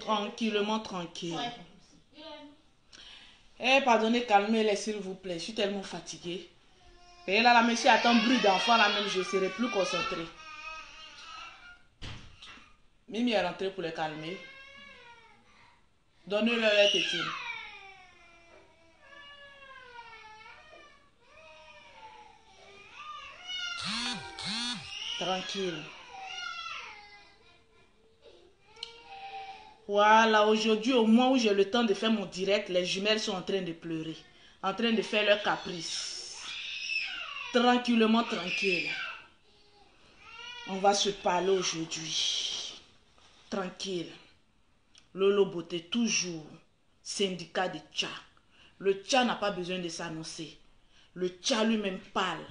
Tranquillement, tranquille. Eh, pardonnez, calmez-les s'il vous plaît. Je suis tellement fatiguée. Et là, la monsieur attend bruit d'enfant, là même, je ne serai plus concentrée. Mimi est rentrée pour les calmer. Donnez-leur la tétine. Tranquille. Voilà, aujourd'hui, au moins où j'ai le temps de faire mon direct, les jumelles sont en train de pleurer. En train de faire leur caprice. Tranquillement, tranquille. On va se parler aujourd'hui. Tranquille. Lolo Beauté, toujours. Syndicat de Tcha. Le Tcha n'a pas besoin de s'annoncer. Le Tcha lui-même parle.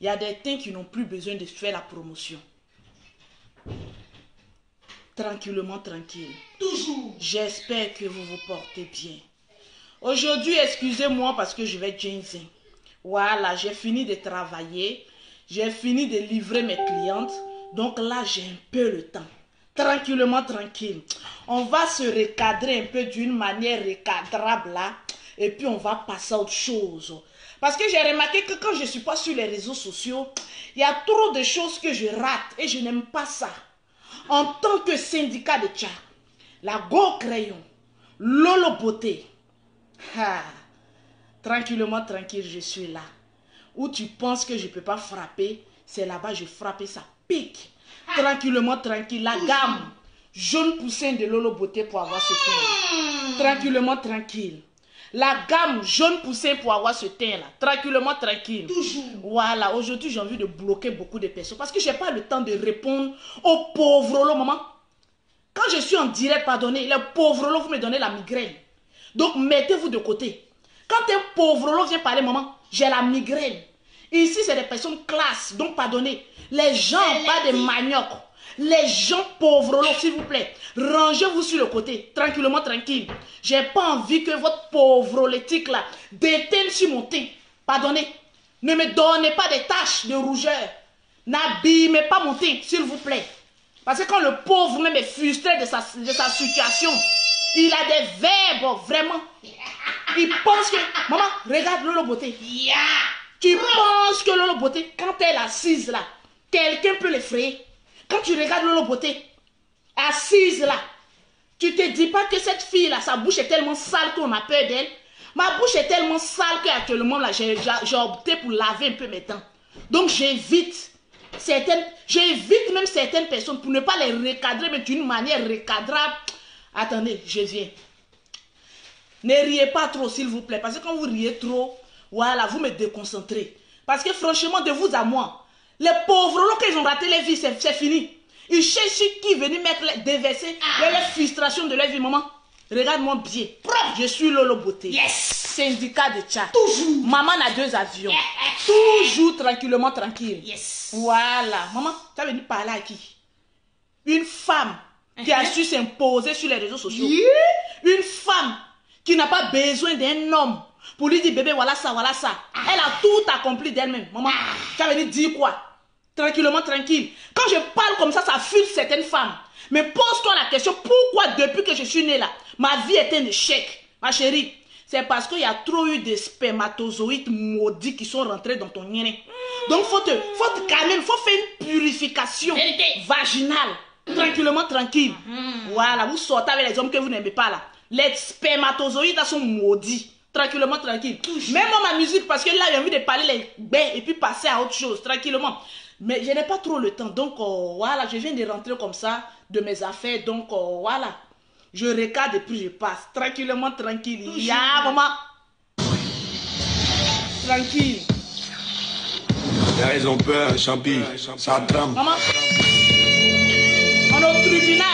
Il y a des things qui n'ont plus besoin de faire la promotion. Tranquillement, tranquille. Toujours. J'espère que vous vous portez bien. Aujourd'hui, excusez-moi parce que je vais ginzer. Voilà, j'ai fini de travailler. J'ai fini de livrer mes clientes. Donc là, j'ai un peu le temps. Tranquillement, tranquille. On va se recadrer un peu d'une manière recadrable là. Et puis on va passer à autre chose. Parce que j'ai remarqué que quand je ne suis pas sur les réseaux sociaux, il y a trop de choses que je rate et je n'aime pas ça. En tant que syndicat de Tcha, la Go Crayon, Lolo Beauté, tranquillement, tranquille, je suis là. Où tu penses que je ne peux pas frapper, c'est là-bas je frappe et ça pique. Tranquillement, tranquille, la gamme jaune poussin de Lolo Beauté pour avoir ce teint. Tranquillement, tranquille. La gamme jaune poussin pour avoir ce teint-là. Tranquillement, tranquille. Toujours. Voilà, aujourd'hui j'ai envie de bloquer beaucoup de personnes parce que je n'ai pas le temps de répondre aux pauvres lots, maman. Quand je suis en direct, pardonnez, les pauvres lots, vous me donnez la migraine. Donc mettez-vous de côté. Quand un pauvre lot vient parler, maman, j'ai la migraine. Ici, c'est des personnes classe, donc pardonnez. Les gens pas de manioc. Les gens pauvres lots, s'il vous plaît. Rangez-vous sur le côté, tranquillement, tranquille. J'ai pas envie que votre pauvre létique là déteigne sur mon teint. Pardonnez. Ne me donnez pas des taches de rougeur. N'abîmez pas mon teint, s'il vous plaît. Parce que quand le pauvre même est frustré de sa situation, il a des verbes, vraiment. Il pense que... Maman, regarde Lolo Beauté. Tu penses que Lolo Beauté, quand elle est assise là, quelqu'un peut l'effrayer. Quand tu regardes Lolo Beauté, assise là, tu te dis pas que cette fille là, sa bouche est tellement sale qu'on a peur d'elle. Ma bouche est tellement sale qu'actuellement là, j'ai opté pour laver un peu mes dents. Donc j'évite même certaines personnes pour ne pas les recadrer, mais d'une manière recadrable. Attendez, je viens. Ne riez pas trop, s'il vous plaît, parce que quand vous riez trop, voilà, vous me déconcentrez. Parce que franchement, de vous à moi, les pauvres, lorsqu'ils ils ont raté leur vie, c'est fini. Ils cherchent qui venir déverser leur frustration de leur vie, maman. Regarde-moi bien. Je suis Lolo Beauté. Yes. Syndicat de Tcha. Toujours. Maman a 2 avions. Toujours tranquillement, tranquille. Yes. Voilà. Maman, tu as venu parler à qui? Une femme qui a su s'imposer sur les réseaux sociaux. Une femme qui n'a pas besoin d'un homme pour lui dire bébé voilà ça, voilà ça. Elle a tout accompli d'elle-même. Maman, tu as venu dire quoi? Tranquillement, tranquille. Quand je parle comme ça frustre certaines femmes. Mais pose-toi la question, pourquoi depuis que je suis née là, ma vie est un échec? Ma chérie, c'est parce qu'il y a trop eu de spermatozoïdes maudits qui sont rentrés dans ton nez. Donc faut te calmer, il faut faire une purification vaginale. Tranquillement, tranquille. Voilà, vous sortez avec les hommes que vous n'aimez pas là. Les spermatozoïdes là sont maudits. Tranquillement, tranquille. Même ma musique, parce que là, j'ai envie de parler les bains et puis passer à autre chose, tranquillement. Mais je n'ai pas trop le temps. Donc, voilà, je viens de rentrer comme ça de mes affaires. Donc, voilà. Je recadre et puis je passe. Tranquillement, tranquille. Ya, maman. Tranquille. Là, ils ont peur, champi. Ça tremble. Maman. On est au tribunal.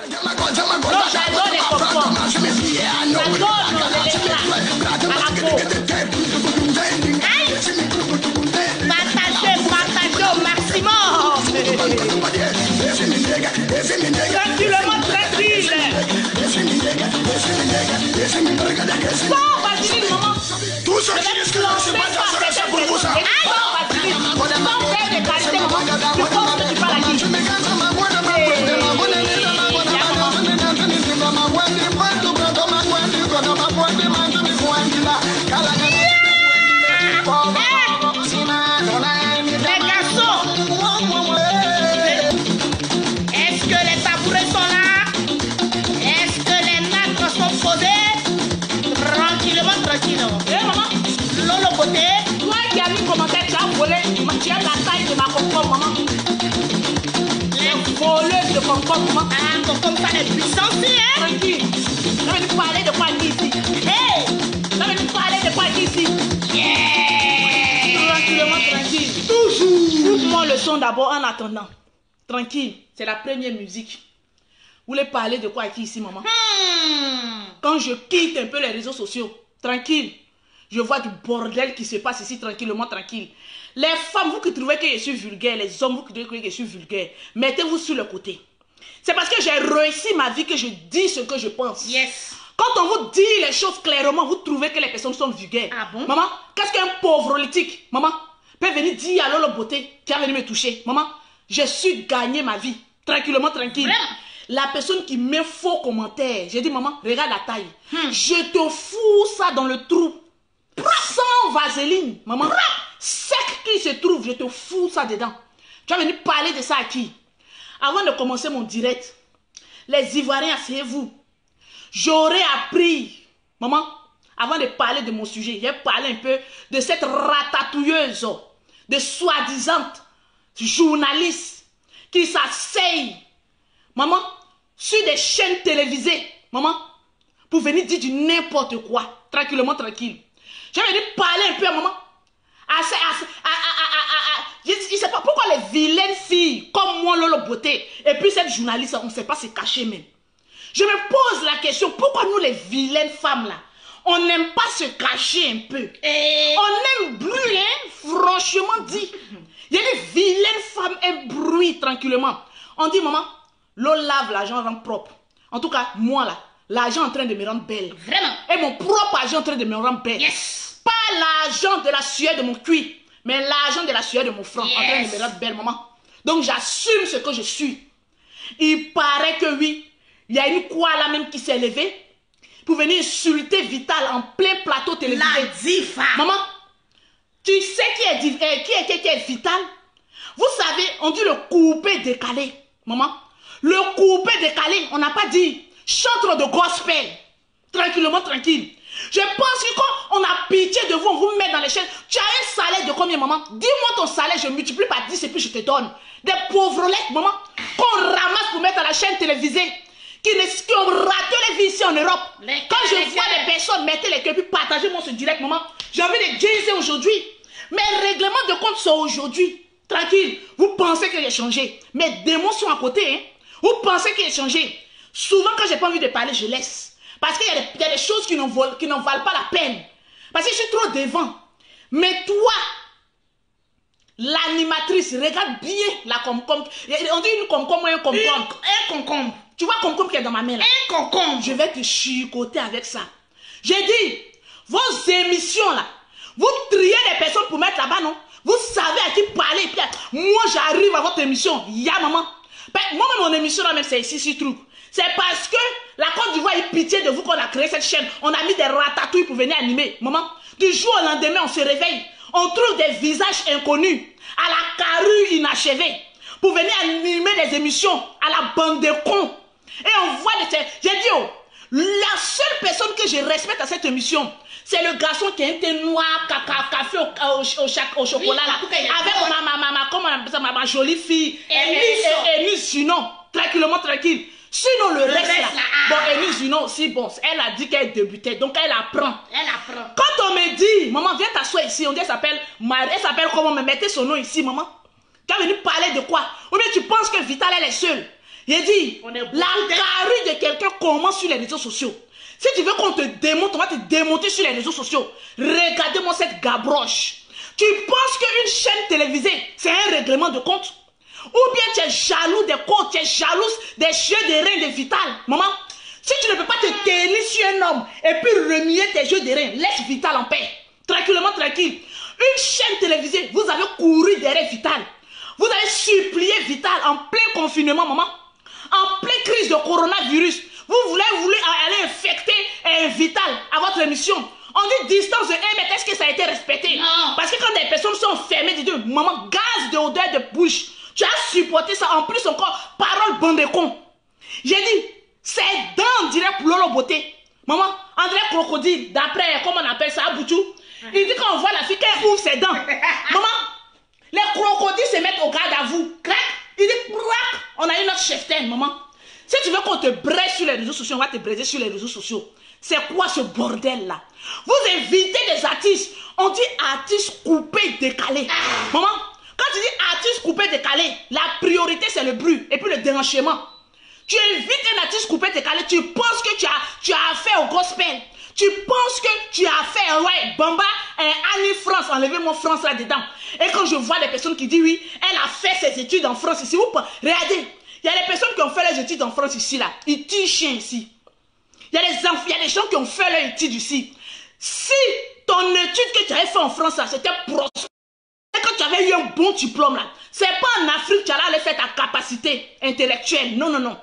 Non, j'adore les popcorn. J'adore les à la peau. Partagez au maximum. Tranquillement, tranquille. Sans vaseline, maman. Je vais te lancer par cette personne. Sans vaseline. Sans faire de qualité, maman. Tu penses que tu parles à qui? Les garçons, est-ce que les tabourets sont là? Est-ce que les nattes sont posées? Tranquillement, tranquillement. Eh maman, Lolo Beauté, toi qui as mis commentaire, tu as volé, tu as la taille de ma concombre, maman. Les voleuses de concombre, maman. Ah, concombre, ça est puissant, si, hein? Tranquille. Je vais nous parler de quoi ici. Hey! Je vais nous parler de quoi ici. Yeah! Tranquillement, tranquille. Toujours. Coupe-moi le son d'abord en attendant. Tranquille, c'est la première musique. Vous voulez parler de quoi ici, maman? Quand je quitte un peu les réseaux sociaux, tranquille, je vois du bordel qui se passe ici, tranquillement, tranquille. Les femmes, vous qui trouvez que je suis vulgaire, les hommes, vous qui trouvez que je suis vulgaire, mettez-vous sur le côté. C'est parce que j'ai réussi ma vie que je dis ce que je pense. Yes. Quand on vous dit les choses clairement, vous trouvez que les personnes sont vulgaires. Ah bon? Maman, qu'est-ce qu'un pauvre politique, maman, peut venir dire à Lolo Beauté qui a venu me toucher? Maman, j'ai su gagner ma vie, tranquillement, tranquille. Vraiment? La personne qui met faux commentaires, j'ai dit, maman, regarde la taille. Je te fous ça dans le trou. Sans vaseline, maman. Sec qui se trouve, je te fous ça dedans. Tu vas venir parler de ça à qui? Avant de commencer mon direct, les Ivoiriens, asseyez-vous. J'aurais appris, maman, avant de parler de mon sujet, j'ai parlé un peu de cette ratatouilleuse, de soi-disant journaliste qui s'asseye, maman, sur des chaînes télévisées, maman, pour venir dire du n'importe quoi, tranquillement, tranquille. J'ai venu parler un peu à maman. Je ne sais pas pourquoi les vilaines filles, comme moi, Lolo Beauté, et puis cette journaliste, on ne sait pas se cacher même. Je me pose la question, pourquoi nous les vilaines femmes là, on n'aime pas se cacher un peu? On aime bruit, hein, franchement dit. Il y a des vilaines femmes aiment bruit tranquillement. On dit, maman, l'eau lave, l'argent rend propre. En tout cas, moi là, l'argent est en train de me rendre belle. Vraiment? Et mon propre argent est en train de me rendre belle. Yes. Pas l'argent de la sueur de mon cuir, mais l'argent de la sueur de mon front, yes, en train de me rendre belle, maman. Donc j'assume ce que je suis. Il paraît que oui, il y a une quoi là même qui s'est levée pour venir insulter Vital en plein plateau télévisé. La diva. Maman, tu sais qui est Vital? Vous savez, on dit le coupé décalé. Maman, le coupé décalé, on n'a pas dit chantre de gospel. Tranquillement, tranquille. Je pense que quand on a pitié de vous, on vous met dans les chaînes. Tu as un salaire de combien, maman? Dis-moi ton salaire, je multiplie par 10 et puis je te donne. Des pauvrettes, maman, qu'on ramasse pour mettre à la chaîne télévisée, qui ont raté les vies ici en Europe. Quand je vois les personnes, mettez les cœurs, puis partagez-moi ce direct, maman. J'ai envie de dire aujourd'hui. Mes règlements de compte sont aujourd'hui. Tranquille, vous pensez que j'ai changé. Mes démons sont à côté, hein. Vous pensez que j'ai changé. Souvent, quand j'ai pas envie de parler, je laisse. Parce qu'il y a des choses qui n'en valent pas la peine. Parce que je suis trop devant. Mais toi, l'animatrice, regarde bien la concombre. On dit une concombre ou un concombre. Un concombre. Tu vois concombre qui est dans ma main là? Un concombre. Je vais te chicoter avec ça. J'ai dit, vos émissions là, vous triez les personnes pour mettre là-bas, non? Vous savez à qui parler. Puis, moi, j'arrive à votre émission. Ya, maman. Ben, moi-même, mon émission là, même, c'est ici, ce truc. C'est parce que la Côte d'Ivoire a eu pitié de vous qu'on a créé cette chaîne. On a mis des ratatouilles pour venir animer. Maman, du jour au lendemain, on se réveille. On trouve des visages inconnus à la carrure inachevée pour venir animer des émissions à la bande de cons. Et on voit des... J'ai dit, oh, la seule personne que je respecte à cette émission, c'est le garçon qui a un thé noir, café au chocolat, oui, là, avec ma jolie fille, Émile Junon, tranquillement, tranquille. Sinon, le reste là, bon, Émile Junon aussi, bon, elle a dit qu'elle débutait, donc elle apprend. Elle apprend. Quand on me dit, maman, viens t'asseoir ici, on dit, elle s'appelle comment, me mettez son nom ici, maman. Tu as venu parler de quoi? Ou bien tu penses que Vital, elle est seule? J'ai dit, On est beaucoup la carrure de quelqu'un commence sur les réseaux sociaux. Si tu veux qu'on te démonte, on va te démonter sur les réseaux sociaux. Regardez-moi cette gabroche. Tu penses qu'une chaîne télévisée, c'est un règlement de compte? Ou bien tu es jaloux des comptes, tu es jalouse des jeux de reins de Vital. Maman, si tu ne peux pas te tenir sur un homme et puis remuer tes jeux de reins, laisse Vital en paix. Tranquillement, tranquille. Une chaîne télévisée, vous avez couru derrière Vital. Vous avez supplié Vital en plein confinement, maman. En pleine crise de coronavirus. Vous voulez aller infecter Vital à votre émission. On dit distance de 1 mètre. Est-ce que ça a été respecté? Non. Parce que quand des personnes sont fermées, dis-toi, maman, gaz de odeur de bouche. Tu as supporté ça. En plus encore, parole bande de con. J'ai dit, c'est dans direct pour Lolo Beauté. Maman, André Crocodile, d'après, comment on appelle ça, Aboutou, il dit qu'on voit la fille qu'elle ouvre ses dents. Maman, les crocodiles se mettent au garde à vous. Crac, il dit, crac, on a une autre cheftaine, maman. Si tu veux qu'on te braise sur les réseaux sociaux, on va te braiser sur les réseaux sociaux. C'est quoi ce bordel-là? Vous invitez des artistes. On dit artistes coupés, décalés. Maman, quand tu dis artiste coupé, décalé, la priorité c'est le bruit et puis le dérangement. Tu invites un artiste coupé, décalé, tu penses que tu as affaire au gospel. Tu penses que tu as affaire, ouais, Bamba, Annie France, enlevez-moi France là-dedans. Et quand je vois des personnes qui disent oui, elle a fait ses études en France ici, regardez, il y a des personnes qui ont fait les études en France ici, là, ils tirent chien ici. Il y a des gens qui ont fait leurs études ici. Si ton étude que tu avais fait en France, là, c'était prospère, et que tu avais eu un bon diplôme, là, c'est pas en Afrique que tu allais aller faire ta capacité intellectuelle. Non, non, non.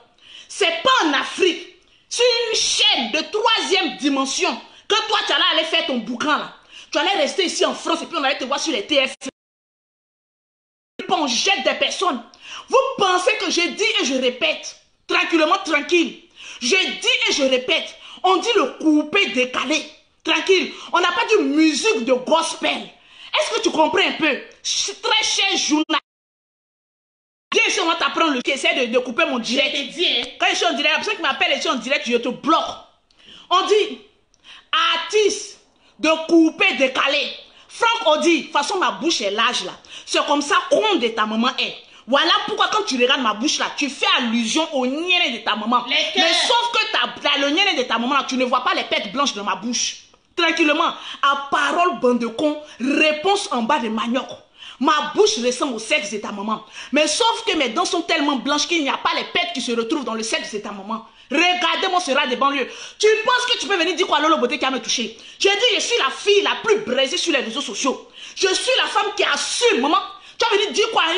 C'est pas en Afrique. Sur une chaîne de 3e dimension que toi, tu allais aller faire ton bouquin, là. Tu allais rester ici en France et puis on allait te voir sur les TF. On jette des personnes. Vous pensez que je dis et je répète, tranquillement, tranquille. Je dis et je répète, on dit le coupé décalé. Tranquille, on n'a pas dit musique de gospel. Est-ce que tu comprends un peu? Très cher journaliste. Viens ici, on va t'apprendre le qui essaie de couper mon direct. Quand je suis en direct, la personne qui m'appelle et je suis en direct, je te bloque. On dit artiste de couper décalé. Franck Odi, de toute façon ma bouche est large là. C'est comme ça qu'on de ta maman est. Voilà pourquoi quand tu regardes ma bouche là, tu fais allusion au niais de ta maman. Mais sauf que le niais de ta maman là, tu ne vois pas les pètes blanches dans ma bouche. Tranquillement, à parole bande de con, réponse en bas de manioc. Ma bouche ressemble au sexe de ta maman. Mais sauf que mes dents sont tellement blanches qu'il n'y a pas les pètes qui se retrouvent dans le sexe de ta maman. Regardez-moi ce rat des banlieues. Tu penses que tu peux venir dire quoi à Lolo Beauté qui a me touché? J'ai dit, je suis la fille la plus braisée sur les réseaux sociaux. Je suis la femme qui assume, maman. Tu vas venir dire quoi à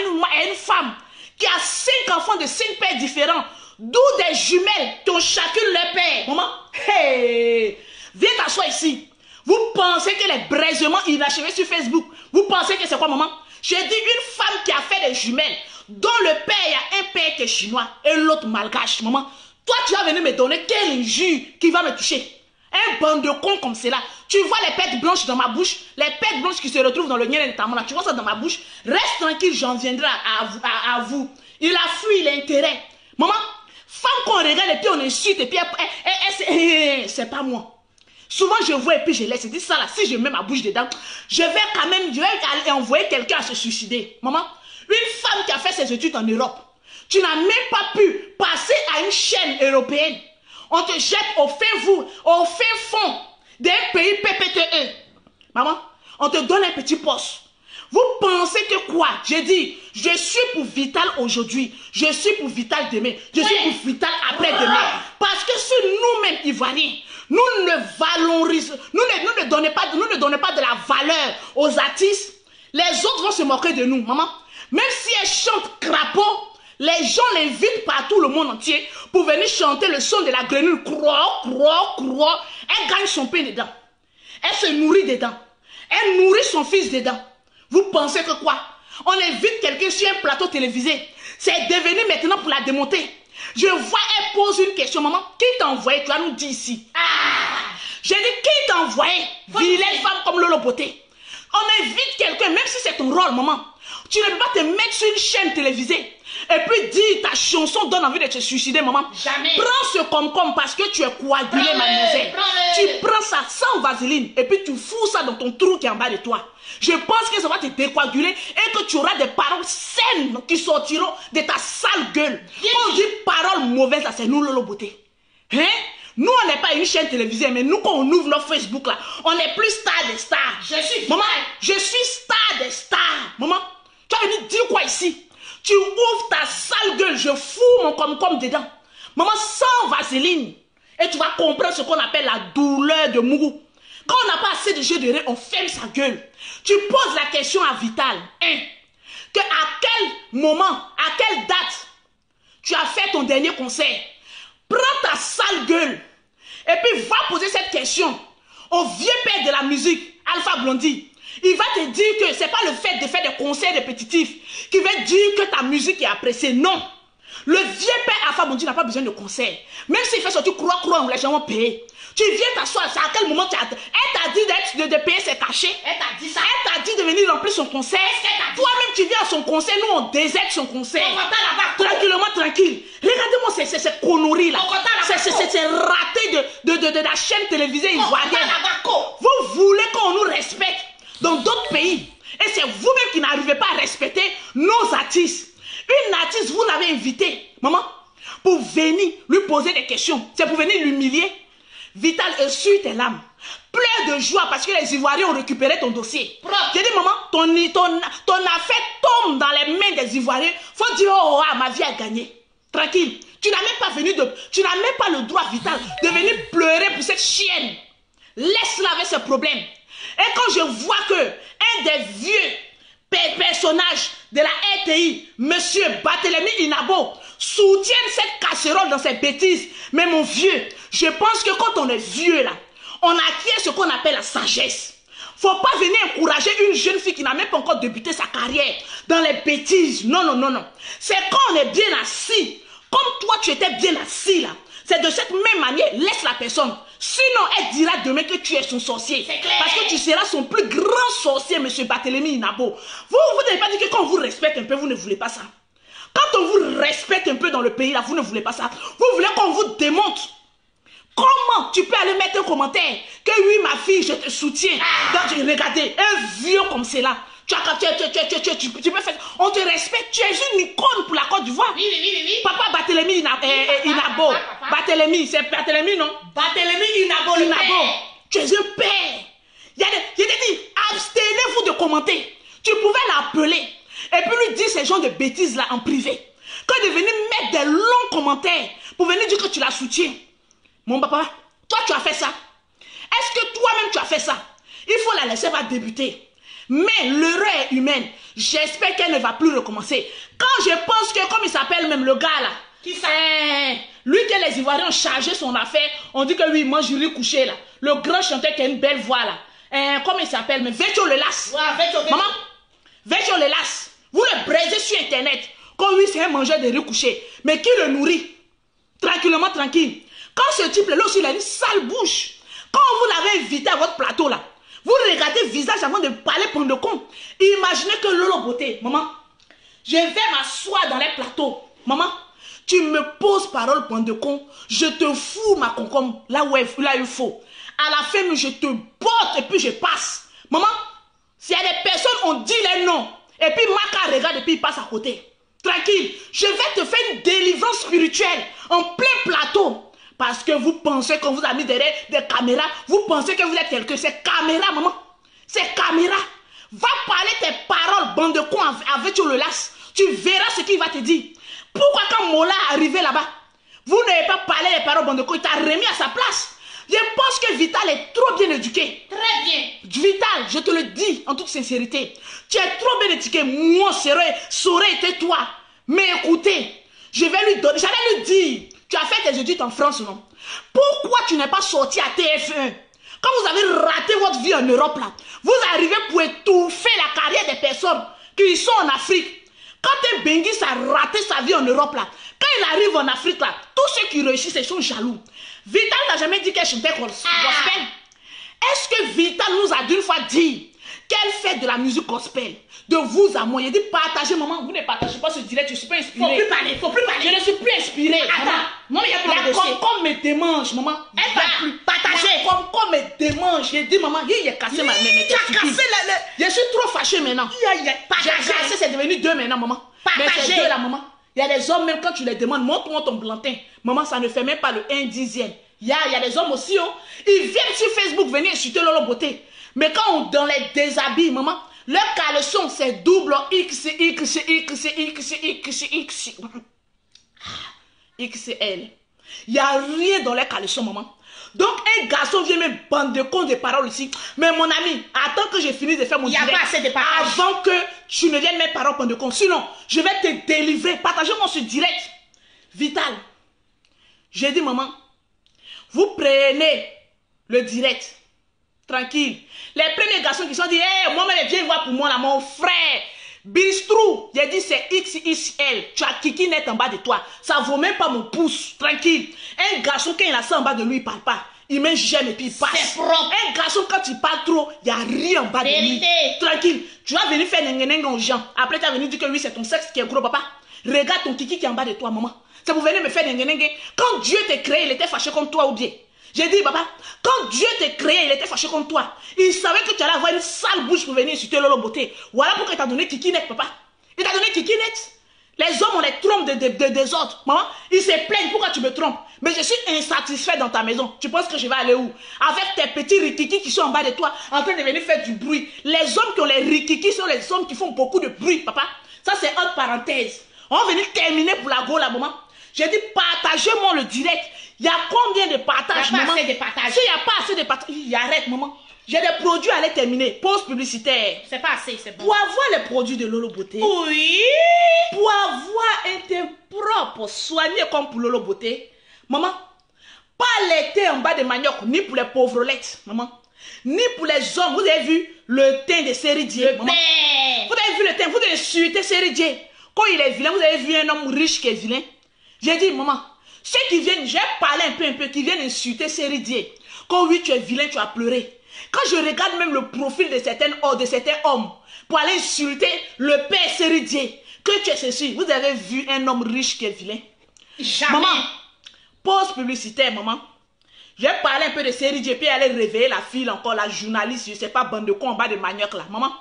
une femme qui a 5 enfants de 5 pères différents, d'où des jumelles qui ont chacune leur père. Maman, hey, viens t'asseoir ici. Vous pensez que les braisements inachevés sur Facebook, vous pensez que c'est quoi, maman? J'ai dit une femme qui a fait des jumelles, dont le père, il y a un père qui est chinois et l'autre malgache, maman. Toi, tu vas venir me donner quel injure qui va me toucher? Un bande de cons comme cela. Tu vois les pètes blanches dans ma bouche, les pètes blanches qui se retrouvent dans le nien de ta maman. Tu vois ça dans ma bouche? Reste tranquille, j'en viendrai à vous. Il a fui, il a intérêt. Maman, femme qu'on regarde et puis on insulte et puis c'est pas moi. Souvent je vois et puis je laisse. C'est ça là, si je mets ma bouche dedans, je vais quand même, envoyer quelqu'un à se suicider. Maman, une femme qui a fait ses études en Europe, tu n'as même pas pu passer à une chaîne européenne. On te jette au fin fond d'un pays PPTE. Maman, on te donne un petit poste. Vous pensez que quoi? J'ai dit, je suis pour Vital aujourd'hui. Je suis pour Vital demain. Je suis pour Vital après-demain. Parce que si nous-mêmes, Ivoiriens, nous ne valorisons, nous ne donnons pas de la valeur aux artistes, les autres vont se moquer de nous, maman. Même si elle chante crapaud, les gens l'invitent partout le monde entier pour venir chanter le son de la grenouille. Croix. Elle gagne son pain dedans. Elle se nourrit dedans. Elle nourrit son fils dedans. Vous pensez que quoi? On invite quelqu'un sur un plateau télévisé. C'est devenu maintenant pour la démonter. Je vois, elle pose une question. Maman, qui t'a envoyé? Tu vas nous dire ici. J'ai dit, qui t'a envoyé? Vilaine femme comme Lolo Beauté. On invite quelqu'un, même si c'est ton rôle, maman. Tu ne peux pas te mettre sur une chaîne télévisée et puis dire ta chanson donne envie de te suicider, maman. Jamais. Prends ce concombre parce que tu es coagulé, mademoiselle. Tu prends ça sans vaseline et puis tu fous ça dans ton trou qui est en bas de toi. Je pense que ça va te décoaguler et que tu auras des paroles saines qui sortiront de ta sale gueule. Quand on dit paroles mauvaises, là, c'est nous, Lolo Beauté. Hein? Nous, on n'est pas une chaîne télévisée, mais nous, quand on ouvre notre Facebook, là, on n'est plus star des stars. Je suis Maman, je suis star des stars. Maman, tu as venu dire quoi ici? Tu ouvres ta sale gueule, je fous mon comme dedans. Maman, sans vaseline. Et tu vas comprendre ce qu'on appelle la douleur de Mougou. Quand on n'a pas assez de jeux de rire, on ferme sa gueule. Tu poses la question à Vital. Que à quel moment, à quelle date, tu as fait ton dernier concert? Prends ta sale gueule. Et puis va poser cette question au vieux père de la musique, Alpha Blondy. Il va te dire que ce n'est pas le fait de faire des concerts répétitifs qui va dire que ta musique est appréciée. Non. Le vieux père Alpha Blondy n'a pas besoin de concerts. Même s'il fait sortir croix, les gens vont payer. Tu viens t'asseoir, c'est à quel moment tu as... Elle t'a dit de payer ses cachets. Elle t'a dit ça. Elle t'a dit de venir remplir son concert. Toi-même, tu viens à son concert, nous on déserte son concert. Tranquillement, tranquille. Regardez-moi ces conneries là. C'est raté de la chaîne télévisée ivoirienne. Vous voulez qu'on nous respecte dans d'autres pays. Et c'est vous-même qui n'arrivez pas à respecter nos artistes. Une artiste, vous l'avez invitée, maman, pour venir lui poser des questions. C'est pour venir l'humilier. Vital, essuie tes larmes. Pleure de joie parce que les Ivoiriens ont récupéré ton dossier. J'ai dit, maman, ton affaire tombe dans les mains des Ivoiriens. Faut dire, oh, ma vie a gagné. Tranquille. Tu n'as même pas le droit, Vital, de venir pleurer pour cette chienne. Laisse-la avec ses problèmes. Et quand je vois que un des vieux personnages de la RTI, monsieur Barthélémy Inabo, soutienne cette casserole dans ses bêtises. Mais mon vieux, je pense que quand on est vieux là, on acquiert ce qu'on appelle la sagesse. Faut pas venir encourager une jeune fille qui n'a même pas encore débuté sa carrière dans les bêtises. Non, non, non, non. C'est quand on est bien assis, comme toi tu étais bien assis là. C'est de cette même manière, laisse la personne. Sinon, elle dira demain que tu es son sorcier. Parce que tu seras son plus grand sorcier, monsieur Barthélémy Inabo. Vous n'avez pas dit que quand on vous respecte un peu, vous ne voulez pas ça. Quand on vous respecte un peu dans le pays, là, vous ne voulez pas ça. Vous voulez qu'on vous démontre. Comment tu peux aller mettre un commentaire que oui, ma fille, je te soutiens. Regardez, un vieux comme c'est là. Tu peux faire. On te respecte. Tu es une icône pour la Côte d'Ivoire. Oui. Papa Barthélémy Inabo. Barthélémy, c'est Barthélémy, non? Barthélémy Inabo. Tu es un père. Il a dit, abstenez-vous de commenter. Tu pouvais l'appeler. Et puis lui dire ces gens de bêtises là en privé. Quand de venir mettre des longs commentaires pour venir dire que tu la soutiens. Mon papa, toi tu as fait ça. Est-ce que toi-même tu as fait ça? Il faut la laisser va débuter. Mais l'erreur est humaine. J'espère qu'elle ne va plus recommencer. Quand je pense que, comme il s'appelle même le gars là, qui ça? Lui que les Ivoiriens ont chargé son affaire, on dit que oui, moi je lui couché là. Le grand chanteur qui a une belle voix là. Comment il s'appelle? Mais Vecho Lelas. Ouais, Maman, Vecho Lelas. Vous le braisez sur internet. Quand lui c'est un mangeur de riz couché. Mais qui le nourrit? Tranquillement, tranquille. Quand ce type là aussi il a une sale bouche. Quand vous l'avez invité à votre plateau là, vous regardez le visage avant de parler pour de con. Imaginez que Lolo Beauté, maman, je vais m'asseoir dans les plateaux. Maman, tu me poses parole pour de con, je te fous ma concombre là où il faut. À la fin, je te botte et puis je passe. Maman, s'il y a des personnes, on dit les noms. Et puis Maka regarde et puis il passe à côté. Tranquille, je vais te faire une délivrance spirituelle en plein plateau. Parce que vous pensez qu'on vous a mis derrière des caméras. Vous pensez que vous êtes quelqu'un. C'est caméra, maman. C'est caméra. Va parler tes paroles, bande de cons avec le las. Tu verras ce qu'il va te dire. Pourquoi quand Mola est arrivé là-bas, vous n'avez pas parlé les paroles, bande de cons, il t'a remis à sa place. Je pense que Vital est trop bien éduqué. Très bien. Vital, je te le dis en toute sincérité. Tu es trop bien éduqué. Moi, ça aurait été toi. Mais écoutez, je vais lui donner, j'allais lui dire. Tu as fait tes études en France, non? Pourquoi tu n'es pas sorti à TF1? Quand vous avez raté votre vie en Europe, là, vous arrivez pour étouffer la carrière des personnes qui sont en Afrique. Quand un Bengis a raté sa vie en Europe, là, quand il arrive en Afrique, là, tous ceux qui réussissent, ils sont jaloux. Vital n'a jamais dit qu'elle chantait gospel. Est-ce que Vital nous a d'une fois dit qu'elle fait de la musique gospel. De vous à moi. Il dit partagez, maman. Vous ne partagez pas ce direct. Je ne suis pas inspirée. Faut plus parler. Je ne suis plus inspirée. Attends. Maman, il y a pas de la comme me démange, maman. Elle va plus partager. Comme me démange. J'ai dit, maman, il a cassé ma mes Tu as cassé Je suis trop fâchée maintenant. Partager. J'ai cassé, c'est devenu 2 maintenant, maman. Partager. Mais c'est 2 là, maman. Il y a des hommes, même quand tu les demandes, montre-moi ton plantain. Maman, ça ne fait même pas le 1/10. Il y a des hommes aussi, oh. Ils viennent sur Facebook venir insulter Lolo Beauté. Mais quand on dans les déshabille, maman, leur caleçon, c'est double XL. Il n'y a rien dans les caleçons, maman. Donc, un garçon vient me bande de cons de paroles ici. Mais mon ami, attends que j'ai fini de faire mon direct. Il n'y a pas assez de partage. Avant que tu ne viennes mes paroles bande de cons. Sinon, je vais te délivrer. Partagez-moi ce direct. Vital. J'ai dit, maman, vous prenez le direct. Tranquille. Les premiers garçons qui sont dit, hey, moi, viens voir pour moi là, mon frère. Bistrou, j'ai dit c'est XXL. Tu as Kiki net en bas de toi. Ça vaut même pas mon pouce. Tranquille. Un garçon, quand il a ça en bas de lui, il parle pas. Il met j'aime et puis il passe. C'est propre. Un garçon, quand il parle trop, il n'y a rien en bas de lui. Tranquille. Tu vas venir faire nengeneng aux gens. Après, tu vas venir dire que oui, c'est ton sexe qui est gros, papa. Regarde ton Kiki qui est en bas de toi, maman. Ça vous venez me faire nengeneng. Quand Dieu t'a créé, il était fâché contre toi ou bien. J'ai dit, papa, quand Dieu t'a créé, il était fâché contre toi. Il savait que tu allais avoir une sale bouche pour venir insulter Lolo Beauté. Voilà pourquoi il t'a donné Kiki net, papa. Il t'a donné Kiki net. Les hommes, on les trompe des autres. Maman, ils se plaignent pourquoi tu me trompes. Mais je suis insatisfait dans ta maison. Tu penses que je vais aller où? Avec tes petits rikiki qui sont en bas de toi, en train de venir faire du bruit. Les hommes qui ont les rikiki sont les hommes qui font beaucoup de bruit, papa. Ça, c'est entre parenthèses. On va venir terminer pour la go, là, maman. J'ai dit, partagez-moi le direct. Il y a combien de partages, maman? Il n'y a pas assez de partages. S'il n'y a pas assez de partages, arrête, maman. J'ai des produits à aller terminer. Pause publicitaire. C'est pas assez, c'est bon. Pour avoir les produits de Lolo Beauté. Oui. Pour avoir un teint propre, soigné comme pour Lolo Beauté. Maman, pas les teints en bas de manioc, ni pour les pauvrettes, maman. Ni pour les hommes. Vous avez vu le teint de Seridier, maman. Vous avez vu le teint, vous avez suité Seridier. Quand il est vilain, vous avez vu un homme riche qui est vilain. J'ai dit, maman, ceux qui viennent, j'ai parlé un peu, qui viennent insulter Seridier. Quand oui, tu es vilain, tu as pleuré. Quand je regarde même le profil de certains hommes, pour aller insulter le père Seridier, que tu es ceci, vous avez vu un homme riche qui est vilain? Jamais. Maman, pause publicitaire, maman. J'ai parlé un peu de Seridier, puis aller réveiller la fille encore, la journaliste, je sais pas, bande de con en bas de manioc là. Maman,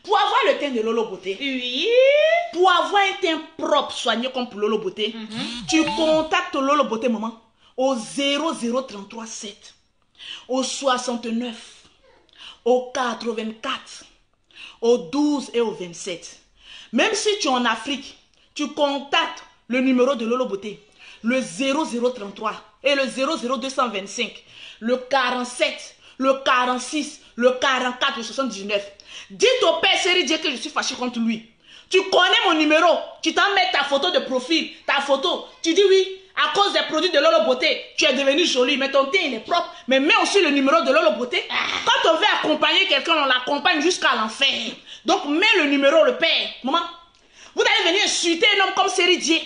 pour avoir le teint de Lolo Beauté, oui. Pour avoir un teint propre, soigné comme pour Lolo Beauté, tu contactes Lolo Beauté, maman, au 00337, au 69, au 84, au 12 et au 27. Même si tu es en Afrique, tu contactes le numéro de Lolo Beauté, le 0033 et le 00225, le 47, le 46, le 44, le 79. Dites au père Seridier que je suis fâché contre lui. Tu connais mon numéro, tu t'en mets ta photo de profil, ta photo. Tu dis oui, à cause des produits de Lolo Beauté, tu es devenu joli, mais ton teint il est propre. Mais mets aussi le numéro de Lolo Beauté. Quand on veut accompagner quelqu'un, on l'accompagne jusqu'à l'enfer. Donc mets le numéro, le père. Maman, vous allez venir insulter un homme comme Seridier.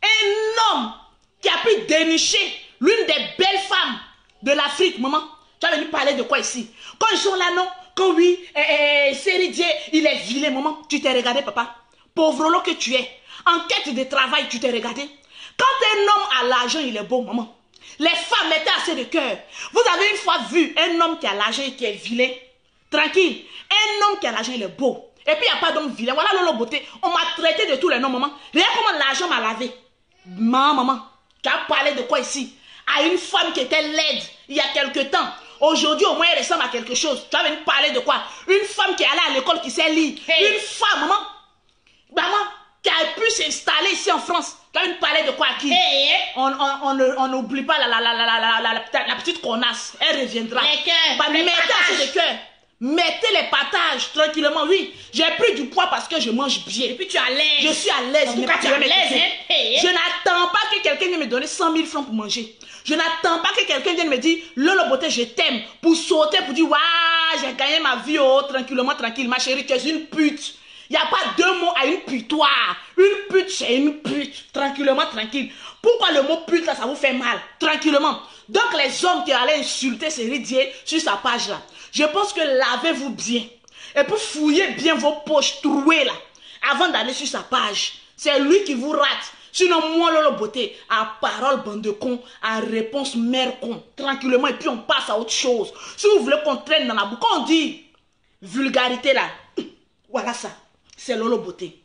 Un homme qui a pu dénicher l'une des belles femmes de l'Afrique, maman. Tu vas venir parler de quoi ici? Quand ils sont là, non? Quand oui, Seridier, il est vilain, maman. Tu t'es regardé, papa. Pauvrelo que tu es. En quête de travail, tu t'es regardé. Quand un homme a l'argent, il est beau, maman. Les femmes, mettez assez de cœur. Vous avez une fois vu un homme qui a l'argent et qui est vilain. Tranquille. Un homme qui a l'argent, il est beau. Et puis, il n'y a pas d'homme vilain. Voilà Lolo Beauté. On m'a traité de tous les noms, maman. Regarde comment l'argent m'a lavé. Maman, tu as parlé de quoi ici? À une femme qui était laide il y a quelque temps. Aujourd'hui, au moins, elle ressemble à quelque chose. Tu vas venir parler de quoi? Une femme qui est allée à l'école, qui sait lire. Hey. Une femme, maman, qui a pu s'installer ici en France. Tu vas venir parler de quoi à qui? Hey. On n'oublie pas la petite connasse. Elle reviendra. Mettez assez de cœur. Mettez les partages tranquillement. Oui, j'ai pris du poids parce que je mange bien. Et puis tu es à l'aise. Je suis à l'aise. Tu es à l'aise. Je n'attends pas que quelqu'un vienne me donner 100 000 francs pour manger. Je n'attends pas que quelqu'un vienne me dire Lolo Beauté, je t'aime. Pour sauter, pour dire waouh, j'ai gagné ma vie, oh, tranquillement, tranquille. Ma chérie, tu es une pute. Il n'y a pas deux mots à une putoire. Une pute, c'est une pute. Tranquillement, tranquille. Pourquoi le mot pute, là, ça vous fait mal? Tranquillement. Donc, les hommes qui allaient insulter Seridier sur sa page, là, Je pense que lavez-vous bien. Et puis fouillez bien vos poches trouées là. Avant d'aller sur sa page. C'est lui qui vous rate. Sinon, moi, Lolo Beauté, à parole bande de con, à réponse mère con, tranquillement, et puis on passe à autre chose. Si vous voulez qu'on traîne dans la boucle, on dit vulgarité là, voilà ça, c'est Lolo Beauté.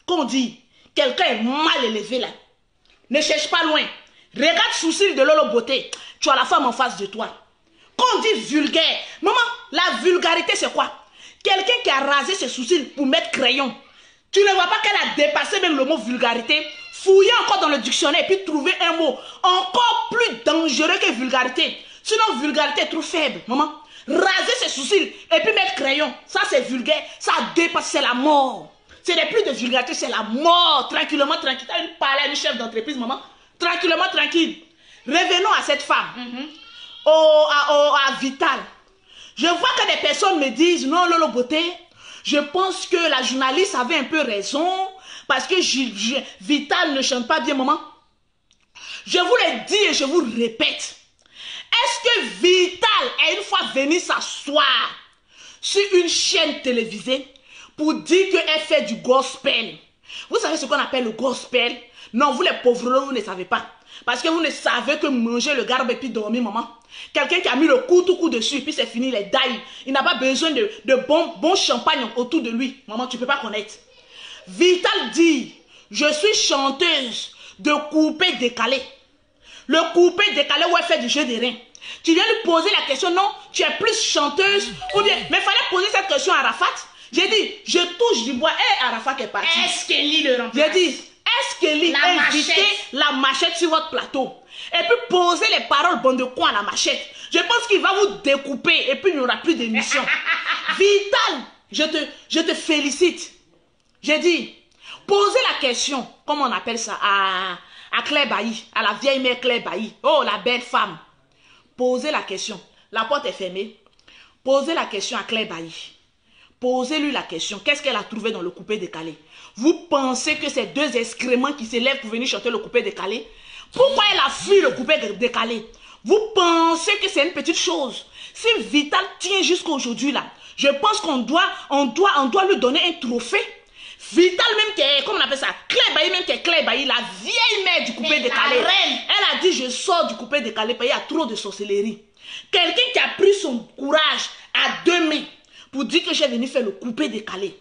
Qu'on dit, quelqu'un est mal élevé là, ne cherche pas loin, regarde sourcil de Lolo Beauté, tu as la femme en face de toi. Qu'on dit vulgaire, maman, la vulgarité c'est quoi? Quelqu'un qui a rasé ses sourcils pour mettre crayon. Tu ne vois pas qu'elle a dépassé même le mot vulgarité? Fouillez encore dans le dictionnaire et puis trouver un mot encore plus dangereux que vulgarité. Sinon, vulgarité est trop faible, maman. Raser ses sourcils et puis mettre crayon, ça c'est vulgaire, ça dépasse, c'est la mort. Ce n'est plus de vulgarité, c'est la mort. Tranquillement, tranquille. Tu as parlé à une chef d'entreprise, maman. Tranquillement, tranquille. Revenons à cette femme. À Vital. Je vois que des personnes me disent, non, Lolo Beauté, je pense que la journaliste avait un peu raison, parce que Vital ne chante pas bien, maman. Je vous le dis et je vous le répète. Est-ce que Vital est une fois venu s'asseoir sur une chaîne télévisée pour dire qu'elle fait du gospel? Vous savez ce qu'on appelle le gospel? Non, vous les pauvres, vous ne savez pas. Parce que vous ne savez que manger le garbe et puis dormir, maman. Quelqu'un qui a mis le coup dessus et puis c'est fini, les dailles. Il n'a pas besoin de bon champagne autour de lui. Maman, tu ne peux pas connaître. Vital dit, je suis chanteuse de coupé décalé. Le coupé décalé où elle fait du jeu des reins. Tu viens lui poser la question, non, tu es plus chanteuse ou bien, mais il fallait poser cette question à Arafat. J'ai dit, je touche du bois. Et Arafat est parti. Est-ce qu'Eli le remplace? J'ai dit, est-ce qu'Eli a invité la machette sur votre plateau? Et puis poser les paroles bonnes de quoi à la machette. Je pense qu'il va vous découper et puis il n'y aura plus d'émission. Vital, je te félicite. J'ai dit, posez la question, comment on appelle ça, à Claire Bailly, à la vieille mère Claire Bailly. Oh, la belle femme. Posez la question. La porte est fermée. Posez la question à Claire Bailly. Posez-lui la question. Qu'est-ce qu'elle a trouvé dans le coupé décalé? Vous pensez que ces deux excréments qui s'élèvent pour venir chanter le coupé décalé? Pourquoi elle a fui le coupé décalé? Vous pensez que c'est une petite chose? Si Vital tient jusqu'à aujourd'hui là, je pense qu'on doit lui donner un trophée. Vital même qui est, comment on appelle ça, Claire Bailly même qui est Claire Bailly, la vieille mère du coupé décalé. Elle a dit, je sors du coupé décalé parce qu'il y a trop de sorcellerie. Quelqu'un qui a pris son courage à deux mains pour dire que j'ai venu faire le coupé décalé.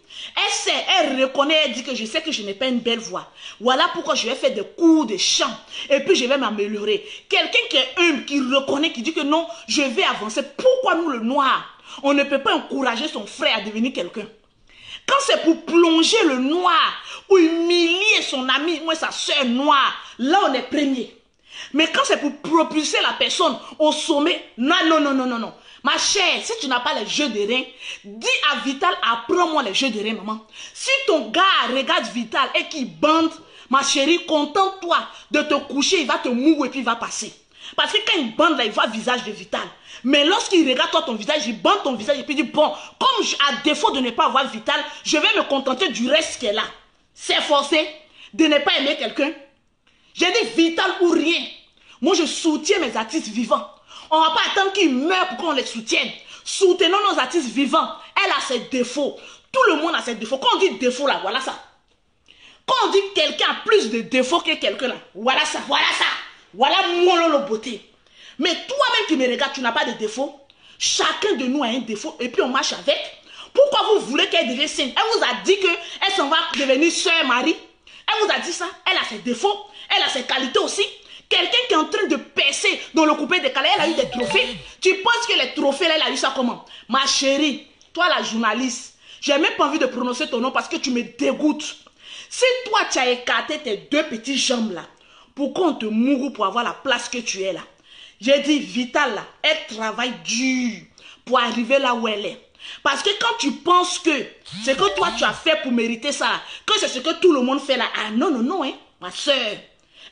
Elle reconnaît, elle dit que je sais que je n'ai pas une belle voix. Voilà pourquoi je vais faire des cours de chant. Et puis je vais m'améliorer. Quelqu'un qui est humble, qui reconnaît, qui dit que non, je vais avancer. Pourquoi nous le noir, on ne peut pas encourager son frère à devenir quelqu'un? Quand c'est pour plonger le noir ou humilier son ami ou sa soeur noire, là on est premier. Mais quand c'est pour propulser la personne au sommet, non. Ma chère, si tu n'as pas les jeux de reins, dis à Vital, apprends-moi les jeux de reins, maman. Si ton gars regarde Vital et qu'il bande, ma chérie, contente-toi de te coucher, il va te mouiller et puis il va passer. Parce que quand il bande là, il voit le visage de Vital. Mais lorsqu'il regarde toi ton visage, il bande ton visage et puis il dit, bon, comme à défaut de ne pas avoir Vital, je vais me contenter du reste qui est là. C'est forcé de ne pas aimer quelqu'un. J'ai dit Vital ou rien. Moi, je soutiens mes artistes vivants. On ne va pas attendre qu'ils meurent pour qu'on les soutienne. Soutenons nos artistes vivants. Elle a ses défauts. Tout le monde a ses défauts. Quand on dit défaut là, voilà ça. Quand on dit que quelqu'un a plus de défauts que quelqu'un là, voilà ça. Voilà mon Lolo Beauté. Mais toi-même qui me regardes, tu n'as pas de défauts. Chacun de nous a un défaut et puis on marche avec. Pourquoi vous voulez qu'elle devienne sainte? Elle vous a dit qu'elle s'en va devenir sœur Marie. Elle vous a dit ça. Elle a ses défauts. Elle a ses qualités aussi. Quelqu'un qui est en train de percer dans le coupé décalé, elle a eu des trophées. Tu penses que les trophées, elle a eu ça comment? Ma chérie, toi la journaliste, j'ai même pas envie de prononcer ton nom parce que tu me dégoûtes. Si toi tu as écarté tes deux petites jambes là, pour qu'on te mourou pour avoir la place que tu es là. J'ai dit Vital là, elle travaille dur pour arriver là où elle est. Parce que quand tu penses que ce que toi tu as fait pour mériter ça, que c'est ce que tout le monde fait là, ah non, hein, ma soeur.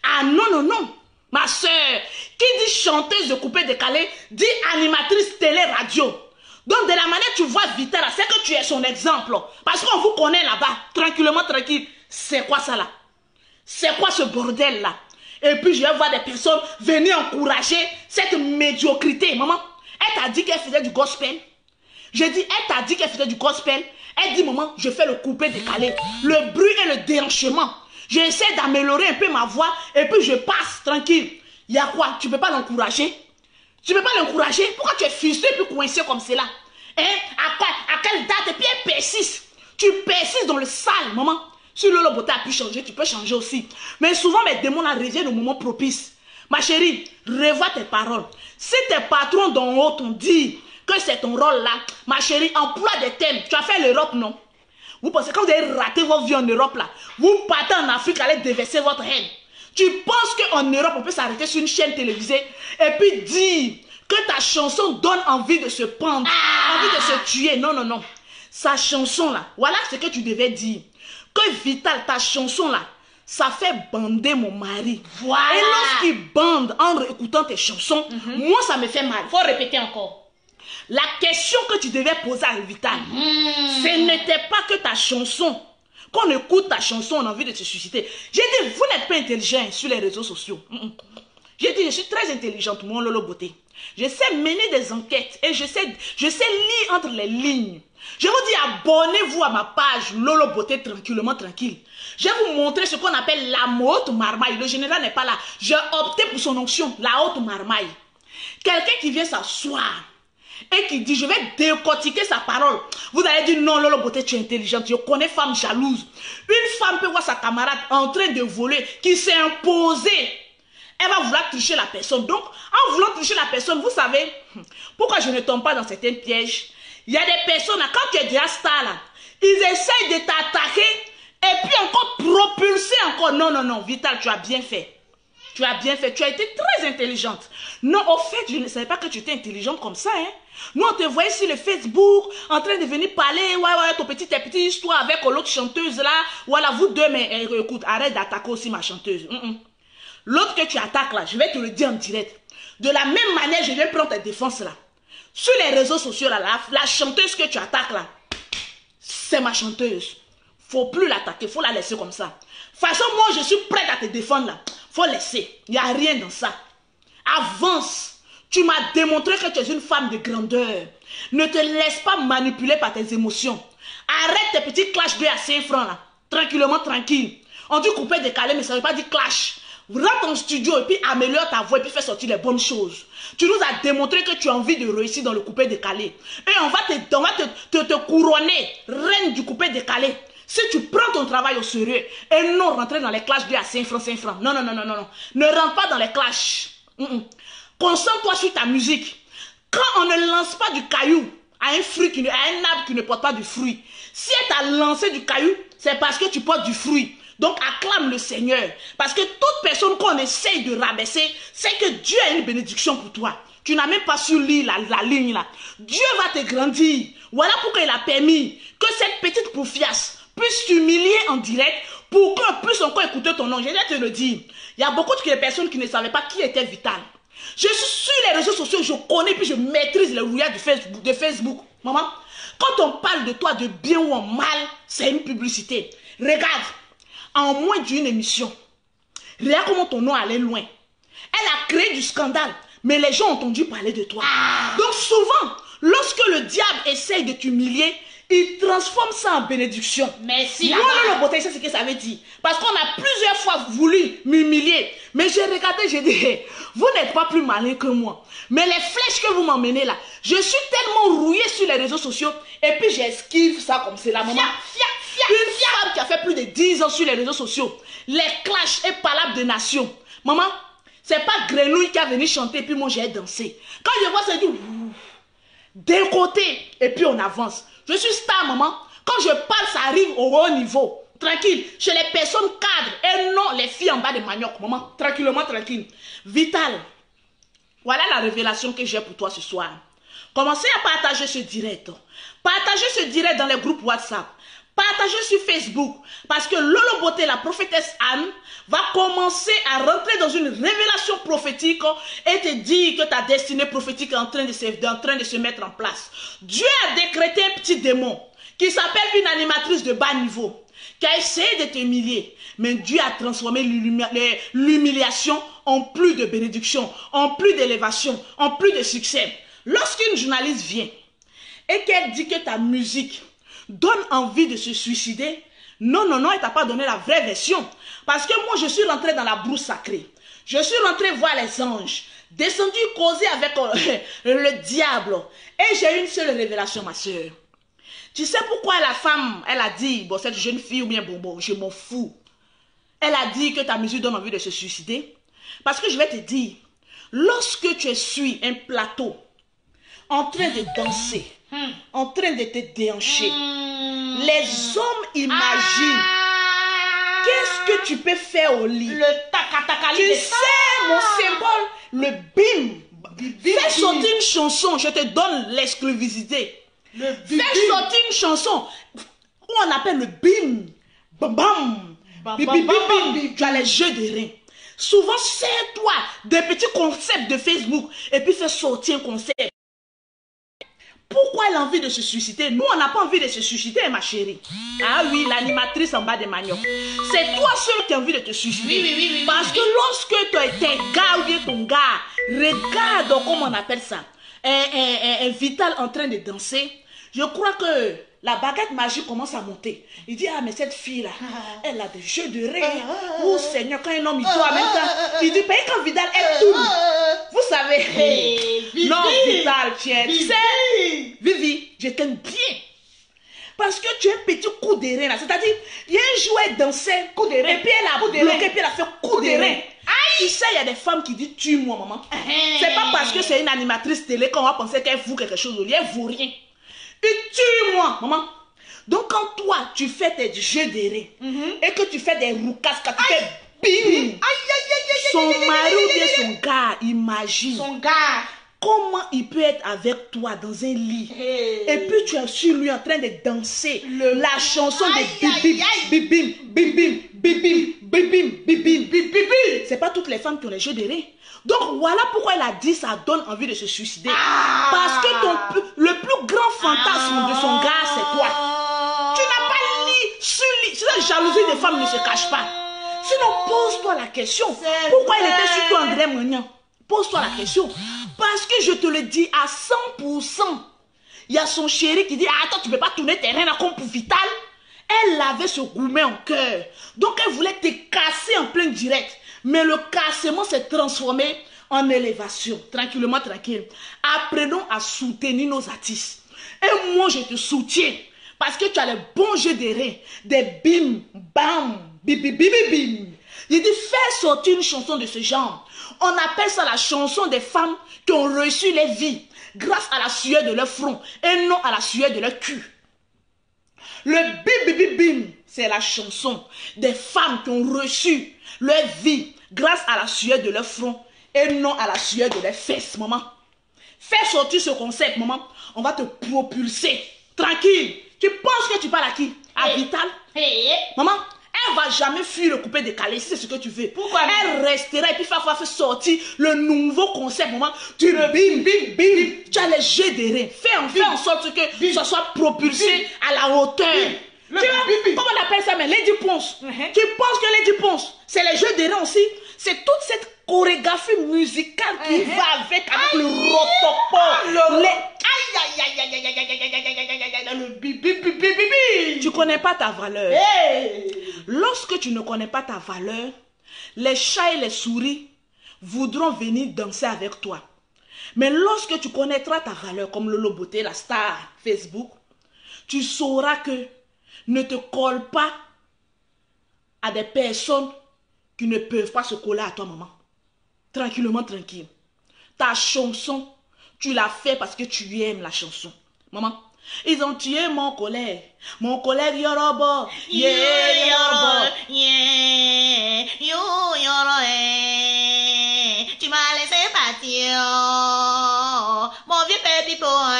Ah non. Ma soeur, qui dit chanteuse de coupé décalé, dit animatrice télé-radio. Donc de la manière que tu vois Vital, c'est que tu es son exemple. Parce qu'on vous connaît là-bas, tranquillement, tranquille. C'est quoi ça là? C'est quoi ce bordel là? Et puis je vais voir des personnes venir encourager cette médiocrité, maman. Elle t'a dit qu'elle faisait du gospel. J'ai dit, elle t'a dit qu'elle faisait du gospel. Elle dit, maman, je fais le coupé décalé. Le bruit et le déhanchement. J'essaie d'améliorer un peu ma voix et puis je passe tranquille. Il y a quoi? Tu ne peux pas l'encourager? Tu ne peux pas l'encourager? Pourquoi tu es frustré et puis coincé comme cela? Hein? À quelle date? Et puis elle persiste. Tu persistes dans le sale, maman. Si Lolo Beauté a pu changer, tu peux changer aussi. Mais souvent, mes démons là reviennent au moment propice. Ma chérie, revois tes paroles. Si tes patrons d'en haut t'ont dit que c'est ton rôle là, ma chérie, emploie des thèmes. Tu as fait l'Europe, non? Vous pensez que quand vous avez raté votre vie en Europe là, vous partez en Afrique, allez déverser votre haine. Tu penses qu'en Europe, on peut s'arrêter sur une chaîne télévisée et puis dire que ta chanson donne envie de se pendre, envie de se tuer. Non, non, non. Sa chanson là, voilà ce que tu devais dire. Que Vital, ta chanson là, ça fait bander mon mari. Voilà. Et lorsqu'il bande en écoutant tes chansons, moi ça me fait mal. Faut répéter encore. La question que tu devais poser à Vital, ce n'était pas que ta chanson, qu'on écoute ta chanson, on a envie de se susciter. J'ai dit, vous n'êtes pas intelligent sur les réseaux sociaux. J'ai dit, je suis très intelligente, moi, Lolo Beauté. Je sais mener des enquêtes et je sais lire entre les lignes. Je vous dis, abonnez-vous à ma page Lolo Beauté tranquillement, tranquille. Je vais vous montrer ce qu'on appelle la haute marmaille. Le général n'est pas là. J'ai opté pour son onction, la haute marmaille. Quelqu'un qui vient s'asseoir et qui dit, je vais décortiquer sa parole. Vous allez dire, non, Lolo Beauté, tu es intelligente. Je connais femme jalouse. Une femme peut voir sa camarade en train de voler, qui s'est imposée. Elle va vouloir tricher la personne. Donc, en voulant tricher la personne, vous savez, pourquoi je ne tombe pas dans certains pièges? Il y a des personnes, là, quand tu es déjà star, là, ils essayent de t'attaquer et puis encore propulser encore. Non, non, non, Vital, tu as bien fait. Tu as bien fait. Tu as été très intelligente. Non, au fait, je ne savais pas que tu étais intelligente comme ça, hein. Nous, on te voyait sur le Facebook, en train de venir parler, ouais, ton petite histoire avec l'autre chanteuse, là. Voilà, vous deux, mais écoute, arrête d'attaquer aussi ma chanteuse. L'autre que tu attaques, là, je vais te le dire en direct. De la même manière, je vais prendre ta défense, là. Sur les réseaux sociaux, là, la chanteuse que tu attaques, là, c'est ma chanteuse. Faut plus l'attaquer, faut la laisser comme ça. De toute façon, moi, je suis prête à te défendre, là. Faut laisser. Il n'y a rien dans ça. Avance. Tu m'as démontré que tu es une femme de grandeur. Ne te laisse pas manipuler par tes émotions. Arrête tes petits clashs de à 5 francs, là. Tranquillement, tranquille. On dit couper, décaler, mais ça ne veut pas dire clash. Rentre en studio et puis améliore ta voix et puis fais sortir les bonnes choses. Tu nous as démontré que tu as envie de réussir dans le coupé décalé. Et on va te couronner reine du coupé décalé. Si tu prends ton travail au sérieux et non rentrer dans les clashs de à 5 francs, 5 francs. Non, non, non, non, non. Ne rentre pas dans les clashs. Concentre-toi sur ta musique. Quand on ne lance pas du caillou à un arbre qui ne porte pas du fruit. Si elle t'a lancé du caillou, c'est parce que tu portes du fruit. Donc acclame le Seigneur. Parce que toute personne qu'on essaye de rabaisser, c'est que Dieu a une bénédiction pour toi. Tu n'as même pas su lire la ligne là. Dieu va te grandir. Voilà pourquoi il a permis que cette petite poufiasse puisse t'humilier en direct pour qu'on puisse encore écouter ton nom. Je vais te le dire. Il y a beaucoup de personnes qui ne savaient pas qui était Vital. Je suis sur les réseaux sociaux, je connais puis je maîtrise les rouillages de Facebook. Maman, quand on parle de toi de bien ou en mal, c'est une publicité. Regarde, en moins d'une émission, regarde comment ton nom allait loin. Elle a créé du scandale, mais les gens ont entendu parler de toi. Donc souvent, lorsque le diable essaye de t'humilier, il transforme ça en bénédiction. Merci. Moi, le beauté, c'est ce que ça veut dire. Parce qu'on a plusieurs fois voulu m'humilier. Mais j'ai regardé, j'ai dit, hey, vous n'êtes pas plus malin que moi. Mais les flèches que vous m'emmenez là, je suis tellement rouillée sur les réseaux sociaux. Et puis j'esquive ça comme c'est la maman. Une femme qui a fait plus de 10 ans sur les réseaux sociaux. Les clashs et palabres de nation. Maman, c'est pas Grenouille qui a venu chanter et puis moi j'ai dansé. Quand je vois ça, je dis, d'un côté, et puis on avance. Je suis star, maman. Quand je parle, ça arrive au haut niveau. Tranquille. Chez les personnes cadres. Et non, les filles en bas de manioc, maman. Tranquillement, tranquille. Vital. Voilà la révélation que j'ai pour toi ce soir. Commencez à partager ce direct. Partagez ce direct dans les groupes WhatsApp. Partagez sur Facebook. Parce que Lolo Beauté, la prophétesse Anne, va commencer à rentrer dans une révélation prophétique et te dire que ta destinée prophétique est en train de se mettre en place. Dieu a décrété un petit démon qui s'appelle une animatrice de bas niveau qui a essayé de t'humilier. Mais Dieu a transformé l'humiliation en plus de bénédiction, en plus d'élévation, en plus de succès. Lorsqu'une journaliste vient et qu'elle dit que ta musique donne envie de se suicider, non, non, non, elle t'a pas donné la vraie version. Parce que moi, je suis rentrée dans la brousse sacrée. Je suis rentrée voir les anges, descendu causer avec le diable. Et j'ai eu une seule révélation, ma soeur. Tu sais pourquoi la femme, elle a dit, bon, cette jeune fille ou bien bon, je m'en fous. Elle a dit que ta musique donne envie de se suicider. Parce que je vais te dire, lorsque tu es sur un plateau, en train de danser, en train de te déhancher, les hommes imaginent qu'est-ce que tu peux faire au lit. Le takatakali. Tu sais, mon symbole, le bim. Fais sortir une chanson, je te donne l'exclusivité. Fais sortir une chanson où on appelle le bim. Bam bam. Bim, bim, bim, bim. Tu as les jeux de reins. Souvent, sers-toi des petits concepts de Facebook et puis fais sortir un concept. Pourquoi elle a envie de se suicider? Nous, on n'a pas envie de se suicider, ma chérie. Ah oui, l'animatrice en bas des maniocs. C'est toi seul qui as envie de te suicider. Oui. Parce que lorsque tes gars ou bien ton gars regarde, comment on appelle ça, un Vital en train de danser, je crois que la baguette magique commence à monter. Il dit, ah, mais cette fille-là, elle a des jeux de reins. Oh Seigneur, quand un homme, il doit en même temps. Il dit, mais quand Vital, elle tourne. Vous savez. Non, Vital, tiens. Tu sais, Vivi, je t'aime bien. Parce que tu as un petit coup de rein là. C'est-à-dire, il y a un jouet dansait, coup de rein. Et puis elle a bloqué, puis elle a fait coup de rein. Tu sais, il y a des femmes qui disent, tue-moi, maman. C'est pas parce que c'est une animatrice télé qu'on va penser qu'elle vaut quelque chose au lit. Elle vaut rien. Tue-moi, maman. Donc, quand toi, tu fais tes jeux de reins et que tu fais des roucasses, quand tu fais bing, son mari ou bien son gars, imagine. Son gars. Comment il peut être avec toi dans un lit et puis tu es sur lui en train de danser la chanson de bim bim bim bim bim bim bim bim bim bim bim. C'est pas toutes les femmes qui ont les jeux de reins. Donc voilà pourquoi elle a dit ça donne envie de se suicider. Parce que le plus grand fantasme de son gars, c'est toi. Tu n'as pas lit sur lit. Cette jalousie des femmes ne se cache pas. Sinon, pose-toi la question. Pourquoi il était sur toi, André Magnan? Pose-toi la question. Parce que je te le dis à 100%. Il y a son chéri qui dit, ah, attends, tu ne peux pas tourner tes reins comme pour Vital. Elle avait ce gourmet en cœur. Donc, elle voulait te casser en plein direct. Mais le cassement s'est transformé en élévation. Tranquillement, tranquille. Apprenons à soutenir nos artistes. Et moi, je te soutiens. Parce que tu as les bons jeux de reins. Des bim, bam, bim, bim, bim, bim. Il dit, fais sortir une chanson de ce genre. On appelle ça la chanson des femmes qui ont reçu les vies grâce à la sueur de leur front et non à la sueur de leur cul. Le bim bim bim bim, c'est la chanson des femmes qui ont reçu leur vie grâce à la sueur de leur front et non à la sueur de leurs fesses, maman. Fais sortir ce concept, maman. On va te propulser. Tranquille. Tu penses que tu parles à qui? À Vital? Maman, elle va jamais fuir le coupé décalé si c'est ce que tu veux. Pourquoi? Elle restera et puis faire sortir le nouveau concept, maman. Tu le bim, bim, bim. Tu as les jeux de reins. Fais en sorte que ça soit propulsé à la hauteur. Tu vois, comment on appelle ça, mais Lady Ponce. Tu penses que Lady Ponce, c'est les jeux de reins aussi? C'est toute cette chorégraphie musicale qui va avec le rotopo. Tu connais pas ta valeur. Lorsque tu ne connais pas ta valeur, les chats et les souris voudront venir danser avec toi. Mais lorsque tu connaîtras ta valeur, comme Lolo Beauté, la star Facebook, tu sauras que ne te colle pas à des personnes qui ne peuvent pas se coller à toi, maman. Tranquillement, tranquille. Ta chanson, tu l'as fait parce que tu aimes la chanson. Maman, ils ont tué mon collègue Yorobo. Yeah, Yorobo. Yeah, Yoro, tu m'as laissé partir. Mon vieux petit poing,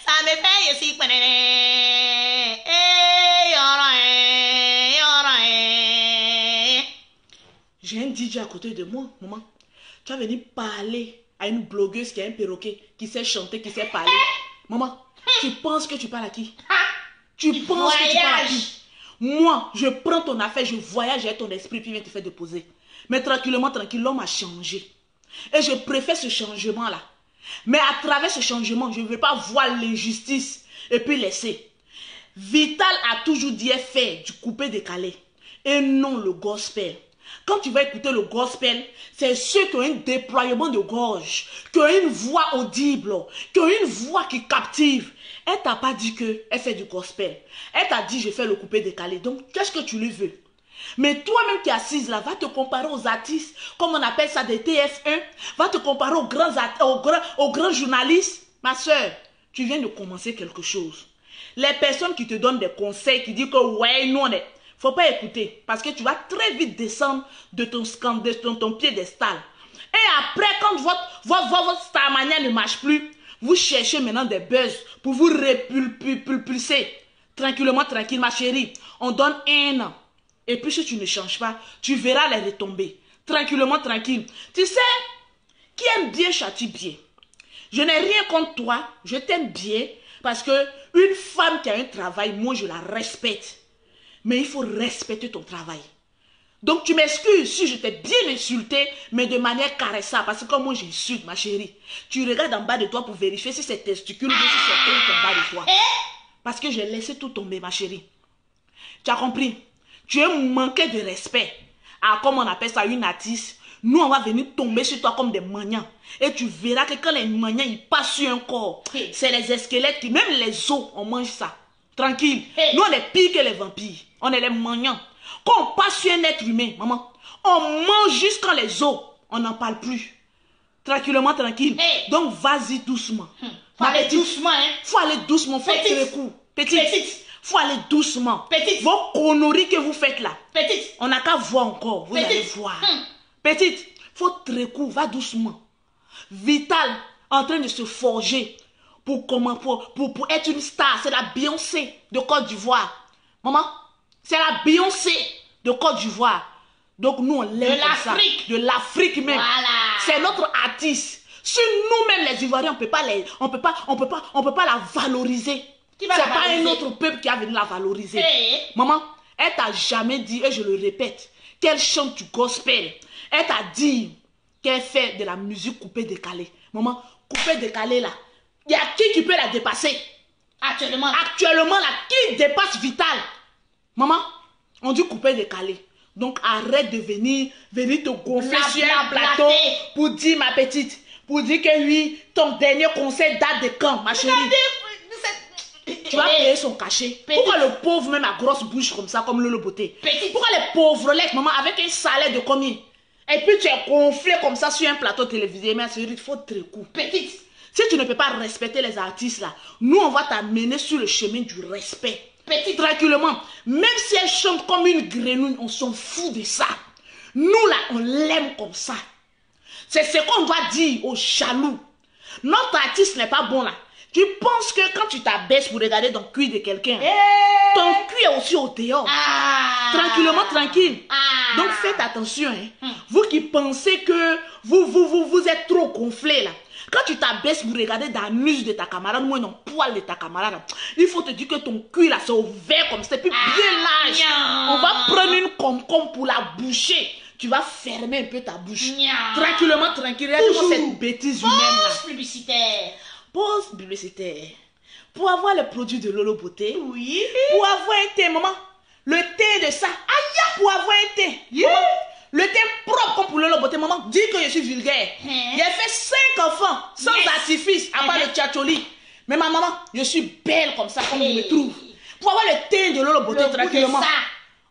ça me fait ici. J'ai un DJ à côté de moi, maman. Tu vas venir parler à une blogueuse qui a un perroquet, qui sait chanter, qui sait parler. Maman, tu penses que tu parles à qui? Tu penses que tu parles à qui? Moi, je prends ton affaire, je voyage avec ton esprit, puis viens te faire déposer. Mais tranquillement, tranquille, l'homme a changé. Et je préfère ce changement-là Mais à travers ce changement, je ne veux pas voir l'injustice et puis laisser. Vital a toujours dit et fait du coupé-décalé et non le gospel. Quand tu vas écouter le gospel, c'est ceux qui ont un déploiement de gorge, qui ont une voix audible, qui ont une voix qui captive. Elle t'a pas dit qu'elle fait du gospel. Elle t'a dit je fais le coupé-décalé. Donc, qu'est-ce que tu lui veux? Mais toi-même qui es assise là, va te comparer aux artistes, comme on appelle ça des TF1, va te comparer aux grands journalistes. Ma soeur, tu viens de commencer quelque chose. Les personnes qui te donnent des conseils, qui disent que ouais, nous on est... Faut pas écouter, parce que tu vas très vite descendre de ton piédestal. Et après, quand votre starmania ne marche plus, vous cherchez maintenant des buzz pour vous repulser. Tranquillement, tranquille, ma chérie. On donne 1 an. Et puis si tu ne changes pas, tu verras les retombées. Tranquillement, tranquille. Tu sais, qui aime bien châtie bien. Je n'ai rien contre toi, je t'aime bien, parce que une femme qui a un travail, moi je la respecte. Mais il faut respecter ton travail. Donc tu m'excuses si je t'ai bien insulté, mais de manière caressable, parce que comme moi j'insulte ma chérie. Tu regardes en bas de toi pour vérifier si c'est testicule ou si c'est en bas de toi. Parce que j'ai laissé tout tomber ma chérie. Tu as compris? Tu es manqué de respect. Ah, comme on appelle ça une artiste, nous on va venir tomber sur toi comme des maniants. Et tu verras que quand les maniants ils passent sur un corps, c'est les squelettes qui, même les os, on mange ça. Tranquille. Nous on est pire que les vampires. On est les maniants. Quand on passe sur un être humain, maman, on mange jusqu'à les os. On n'en parle plus. Tranquillement, tranquille. Donc vas-y doucement. Faut aller doucement, hein. Faut aller doucement. Faut tirer coup. Petite. Faut aller doucement. Petite. Vos conneries que vous faites là. Petite. On n'a qu'à voir encore. Vous allez voir. Petite. Faut tirer coup. Va doucement. Vital en train de se forger pour être une star. C'est la Beyoncé de Côte d'Ivoire. Maman, c'est la Beyoncé de Côte d'Ivoire. Donc nous on l'aime comme ça. De l'Afrique même. Voilà. C'est notre artiste. Si nous-mêmes les Ivoiriens on peut pas la valoriser. C'est pas un autre peuple qui a venu la valoriser. Maman, elle t'a jamais dit, et je le répète, qu'elle chante du gospel. Elle t'a dit qu'elle fait de la musique coupée-décalée. Maman, coupée-décalée là, il y a qui peut la dépasser? Actuellement là, qui dépasse Vital? Maman, on dit coupée-décalée. Donc arrête de venir te gonfler sur un plateau pour dire ma petite, pour dire que oui, ton dernier concert date de quand, ma chérie? Tu vas payer son cachet. Pourquoi le pauvre même a grosse bouche comme ça, comme Lolo Beauté? Pourquoi les pauvres lacs, maman, avec un salaire de combien? Et puis tu es gonflé comme ça sur un plateau télévisé. Mais il faut très coup. Petite, si tu ne peux pas respecter les artistes là, nous on va t'amener sur le chemin du respect. Petite, tranquillement. Même si elle chante comme une grenouille, on s'en fout de ça. Nous là, on l'aime comme ça. C'est ce qu'on doit dire aux jaloux. Notre artiste n'est pas bon là. Tu penses que quand tu t'abaisses pour regarder ton cul de quelqu'un, ton cul est aussi au dehors. Tranquillement, tranquille. Donc faites attention. Hein. Vous qui pensez que vous êtes trop gonflé là. Quand tu t'abaisses pour regarder dans l'anus de ta camarade, moi dans le poil de ta camarade, il faut te dire que ton cul là c'est ouvert comme ça, puis bien large. On va prendre une concombre pour la boucher. Tu vas fermer un peu ta bouche. Tranquillement, tranquille. Regarde cette bêtise humaine là. Publicitaire. Pause publicitaire. Pour avoir le produit de Lolo Beauté. Oui. Pour avoir un thé, maman. Le thé de ça. Aïe, pour avoir un thé. Maman, le thé propre comme pour Lolo Beauté, maman. Dis que je suis vulgaire. J'ai fait 5 enfants sans artifice, à part le tchatcholi. Mais ma maman, je suis belle comme ça, comme vous me trouvez. Pour avoir le thé de Lolo Beauté tranquillement.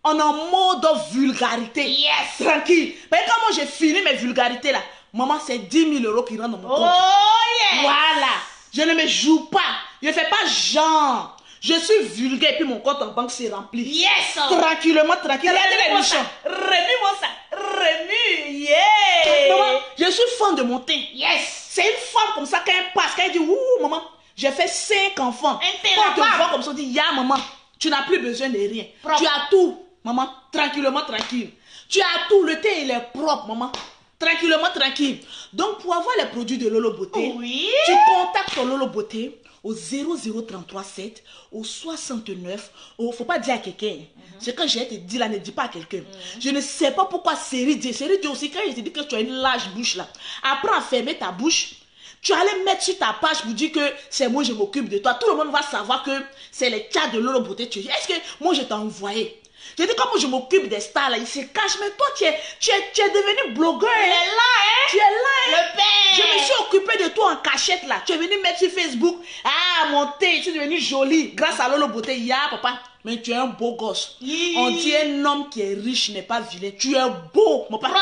On est en mode vulgarité. Yes. Tranquille. Mais quand moi j'ai fini mes vulgarités là, maman, c'est 10 000 € qui rentrent dans mon compte. Oh yes. Voilà. Je ne me joue pas. Je ne fais pas genre. Je suis vulgaire et puis mon compte en banque s'est rempli. Yes. Tranquillement, tranquille. Regardez les nichons. Remue-moi ça. Remue. Yeah. Maman, je suis fan de mon teint. Yes. C'est une femme comme ça quand elle passe, quand elle dit, ouh, maman, j'ai fait 5 enfants. Quand on te voit comme ça, on dit, ya, maman, tu n'as plus besoin de rien. Propre. Tu as tout, maman. Tranquillement, tranquille. Tu as tout. Le thé, il est propre, maman. Tranquillement, tranquille. Donc, pour avoir les produits de Lolo Beauté, tu contactes ton Lolo Beauté au 00337, au 69, faut pas dire à quelqu'un. C'est quand j'ai te dit là, ne dis pas à quelqu'un. Je ne sais pas pourquoi Série dit aussi, quand je te dis que tu as une large bouche là, apprends à fermer ta bouche. Tu allais mettre sur ta page pour dire que c'est moi, je m'occupe de toi. Tout le monde va savoir que c'est les chats de Lolo Beauté. Est-ce que moi, je t'ai envoyé? J'ai dit, comme je m'occupe des stars, là, ils se cachent. Mais toi, tu es devenu blogueur. Il est là, hein? Tu es là, hein? Le père. Je me suis occupée de toi en cachette, là. Tu es venu mettre sur Facebook. Ah, mon thé, tu es devenu jolie. Grâce à Lolo Beauté. Papa. Mais tu es un beau gosse. On dit un homme qui est riche n'est pas vilain. Tu es beau, mon papa.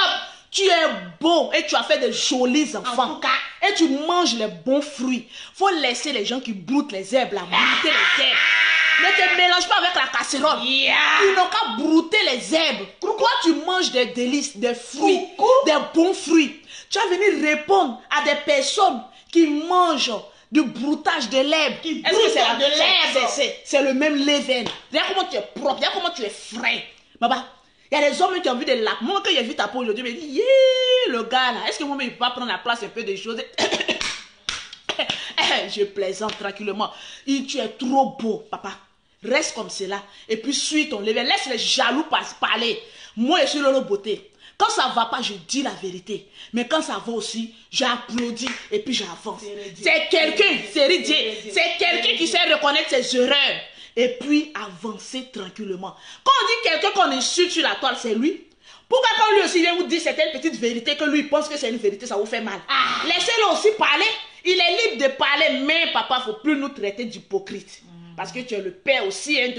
Tu es beau et tu as fait de jolis enfants. En tout cas. Et tu manges les bons fruits. Faut laisser les gens qui broutent les herbes, là, brouter les herbes. Ne te mélange pas avec la casserole. Ils n'ont qu'à brouter les herbes. Pourquoi tu manges des délices, des fruits, des bons fruits? Tu vas venir répondre à des personnes qui mangent du broutage de l'herbe. Est-ce que c'est de l'herbe? C'est le même levain. Regarde comment tu es propre, regarde comment tu es frais. Baba, il y a des hommes qui ont vu des lacs. Moi, quand j'ai vu ta peau aujourd'hui, je me dis, yeah, le gars là, est-ce que moi-même, il peut pas prendre la place un peu des choses? Je plaisante tranquillement. Tu es trop beau, papa. Reste comme cela. Et puis, suis ton levain. Laisse les jaloux parler. Moi, je suis Lolo Beauté. Quand ça ne va pas, je dis la vérité. Mais quand ça va aussi, j'applaudis et puis j'avance. C'est quelqu'un, c'est ridicule. C'est quelqu'un qui sait reconnaître ses erreurs. Et puis avancer tranquillement. Quand on dit quelqu'un qu'on insulte sur la toile, c'est lui. Pourquoi quand lui aussi vient vous dire certaines petites vérités que lui pense que c'est une vérité, ça vous fait mal? Laissez-le aussi parler. Il est libre de parler, mais papa, il ne faut plus nous traiter d'hypocrite. Parce que tu es le père aussi. Hein,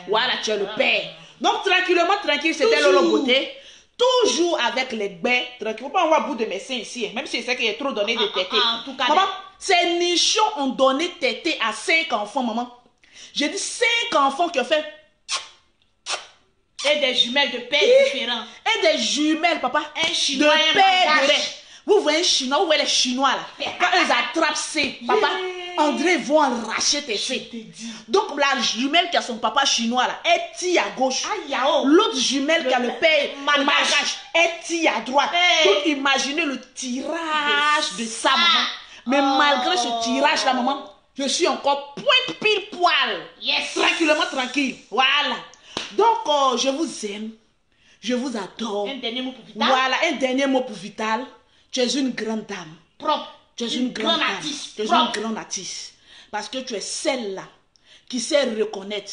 voilà, tu es le père. Donc tranquillement, tranquille, c'était Lolo Beauté. Toujours avec les bains, tranquille. Faut pas avoir bout de mes seins ici, hein. Même si je sais qu'il y a trop donné de tétés. En tout cas, maman, ces nichons ont donné tétés à 5 enfants, maman. J'ai dit 5 enfants qui ont fait. Et des jumelles de pères différents. Et des jumelles, papa. Un chinois et un père de malgache. lait. Vous voyez un chinois, vous voyez les chinois là. Quand ils attrapent ces, papa, André vont arracher tes seins. Donc la jumelle qui a son papa chinois là, elle tire à gauche. L'autre jumelle qui a le père malgache, elle tire à droite. Donc imaginez le tirage de sa maman. Mais malgré ce tirage là, maman, je suis encore point pile poil. Yes. Tranquillement, tranquille. Voilà. Donc, je vous aime. Je vous adore. Un dernier mot pour Vital. Voilà, un dernier mot pour Vital. Tu es une grande dame. Propre. Tu es une grande artiste. Tu es une grande artiste. Parce que tu es celle-là qui sait reconnaître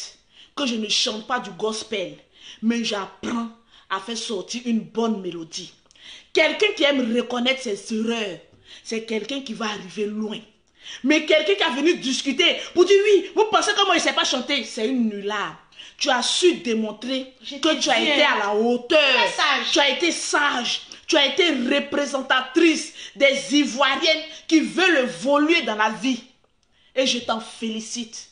que je ne chante pas du gospel, mais j'apprends à faire sortir une bonne mélodie. Quelqu'un qui aime reconnaître ses erreurs, c'est quelqu'un qui va arriver loin. Mais quelqu'un qui a venu discuter pour dire oui, vous pensez que moi je ne sais pas chanter, c'est une nullard. Tu as su démontrer que tu as été à la hauteur. Tu as été sage. Tu as été représentatrice des Ivoiriennes qui veulent évoluer dans la vie. Et je t'en félicite.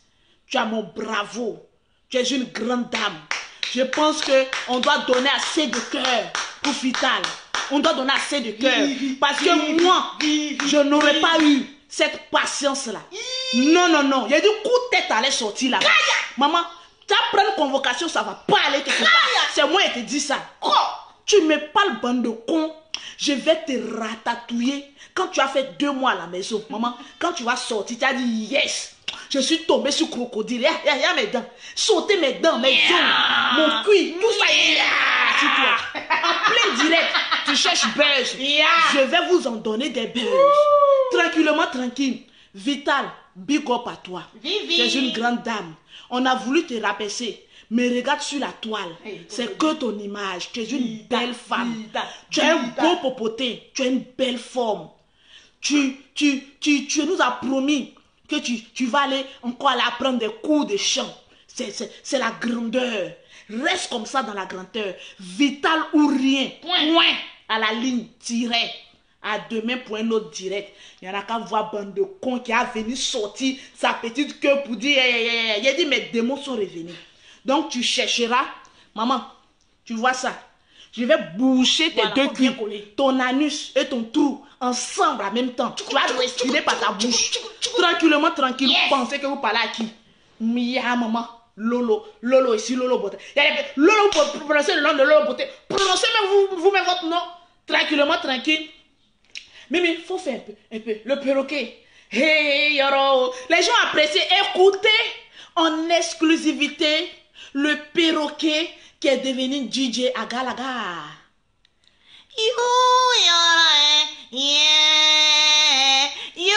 Tu as mon bravo. Tu es une grande dame. Je pense qu'on doit donner assez de cœur pour Vital. On doit donner assez de cœur. Parce que moi, je n'aurais pas eu cette patience-là. Non, non, non. Il y a du coup de tête à aller sortir là. Maman, tu as pris une convocation, ça ne va pas aller quelque part. C'est moi qui te dis ça. Tu me parles, bande de con. Je vais te ratatouiller. Quand tu as fait 2 mois à la maison, maman, quand tu vas sortir, tu as dit yes. Je suis tombée sur crocodile. Il y a mes dents. Sauter mes dents, mes ongles, mon cuir, tout ça. Sur toi. En plein direct, tu cherches buzz. Je vais vous en donner des buzz. Tranquillement, tranquille. Vital, big up à toi. Tu es une grande dame. On a voulu te rabaisser. Mais regarde sur la toile, c'est que ton image. Tu es une belle femme. Tu es un beau popoté. Tu as une belle forme. Tu nous as promis que tu vas aller encore aller apprendre des cours de chant. C'est la grandeur. Reste comme ça dans la grandeur. Vital ou rien. Point. À la ligne, tiret. À demain pour un autre direct. Il y en a qu'à voir bande de cons qui a venu sortir sa petite queue pour dire il a dit mes démons sont revenus. Donc tu chercheras, maman, tu vois ça. Je vais boucher tes deux culs, ton anus et ton trou ensemble en même temps. Tu vas respirer par ta bouche. Tranquillement, tranquille. Vous pensez que vous parlez à qui? Mia, maman. Lolo ici, Lolo Beauté. Lolo, prononcez le nom de Lolo Beauté. Prononcez même vous-même votre nom. Tranquillement, tranquille. Mais il faut faire un peu. Le perroquet. Hey, yoro. Les gens apprécient. Écoutez en exclusivité le perroquet qui est devenu DJ à Galaga. Yeah. Ils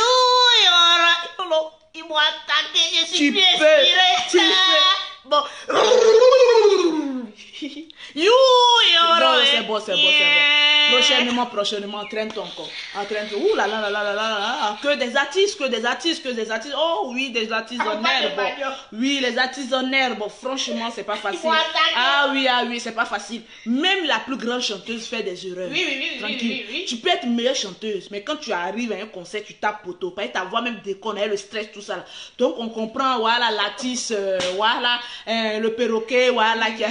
m'ont attaqué, je suis Tu plus peux, inspirée. tu peux. Bon. Non, c'est bon, c'est bon, c'est bon. Prochainement, entraîne-toi encore. Entraîne-toi. Ouh là là là là là là là. Que des artistes. Oh oui, des artistes en herbe. Oui, les artistes en herbe. Franchement, c'est pas facile. Ah oui, c'est pas facile. Même la plus grande chanteuse fait des erreurs. Oui. Tranquille. Tu peux être meilleure chanteuse, mais quand tu arrives à un concert, tu tapes poteau. Pas ta voix même déconne, le stress, tout ça. Là. Donc on comprend, voilà, l'artiste, voilà, le perroquet, voilà, qui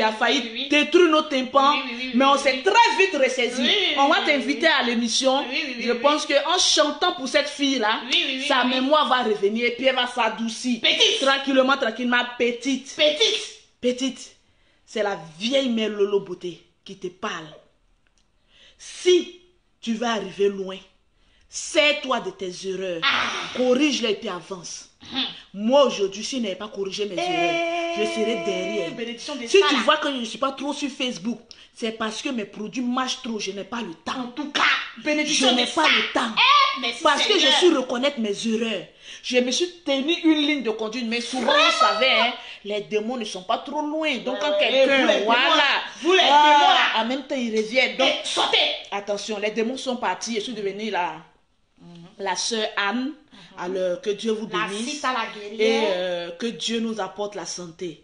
a failli détruire nos tympans. Mais on s'est très vite ressaisi. On va t'inviter à l'émission. Je pense qu'en chantant pour cette fille-là, sa mémoire va revenir et puis elle va s'adoucir. Tranquillement, petite. C'est la vieille mère Lolo Beauté qui te parle. Si tu veux arriver loin, sers-toi de tes erreurs, corrige-les et puis avance. Moi aujourd'hui, si je n'avais pas corrigé mes erreurs, je serais derrière. Si tu vois que je ne suis pas trop sur Facebook, c'est parce que mes produits marchent trop, je n'ai pas le temps. En tout cas, Je n'ai pas le temps. Parce que je suis reconnaître mes erreurs. Je me suis tenu une ligne de conduite, mais souvent, vous savez, hein, les démons ne sont pas trop loin. Donc, quand quelqu'un, vous les démons, en même temps, ils reviennent. Donc, sautez. Attention, les démons sont partis. Je suis devenue la sœur Anne. Alors, que Dieu vous bénisse. Et que Dieu nous apporte la santé.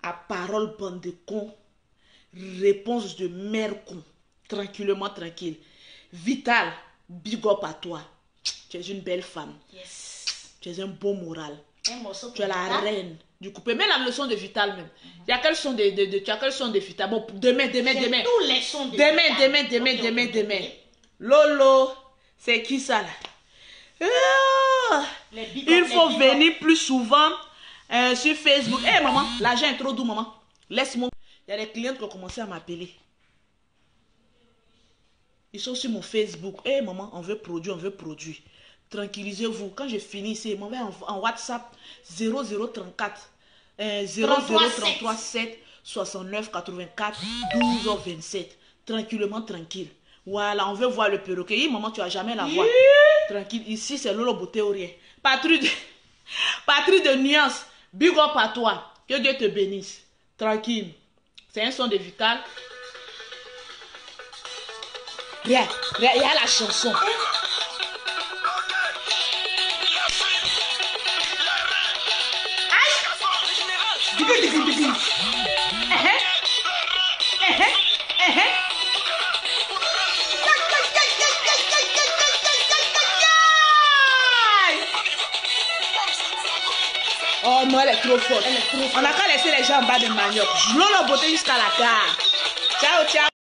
À parole, bande de cons. Réponse de mère con. Tranquillement, tranquille. Vital, big up à toi. Tu es une belle femme. Tu es un beau moral. Tu es la reine du coupé. Mets la leçon de Vital même. Il y a quel son de Vital? Bon, demain. Tous les sons de Demain. Lolo, c'est qui ça là? Il faut venir plus souvent sur Facebook. Hé maman, l'argent est trop doux maman. Laisse-moi. Il y a des clientes qui ont commencé à m'appeler. Ils sont sur mon Facebook. Hé maman, on veut produire. Tranquillisez-vous. Quand je finis ici, ils m'envoient en WhatsApp 0034 0033 7 69 84 12 27. Tranquillement, tranquille. Voilà, on veut voir le perroquet. Maman, tu n'as jamais la voix. Tranquille. Ici, c'est Lolo Beauté ou rien. Patrie de nuances. Big up à toi. Que Dieu te bénisse. Tranquille. C'est un son de Vital. Regarde, il y a la chanson. Oh non, elle est trop forte. On n'a qu'à laisser les gens en bas de manioc. Lolo Beauté jusqu'à la gare. Ciao.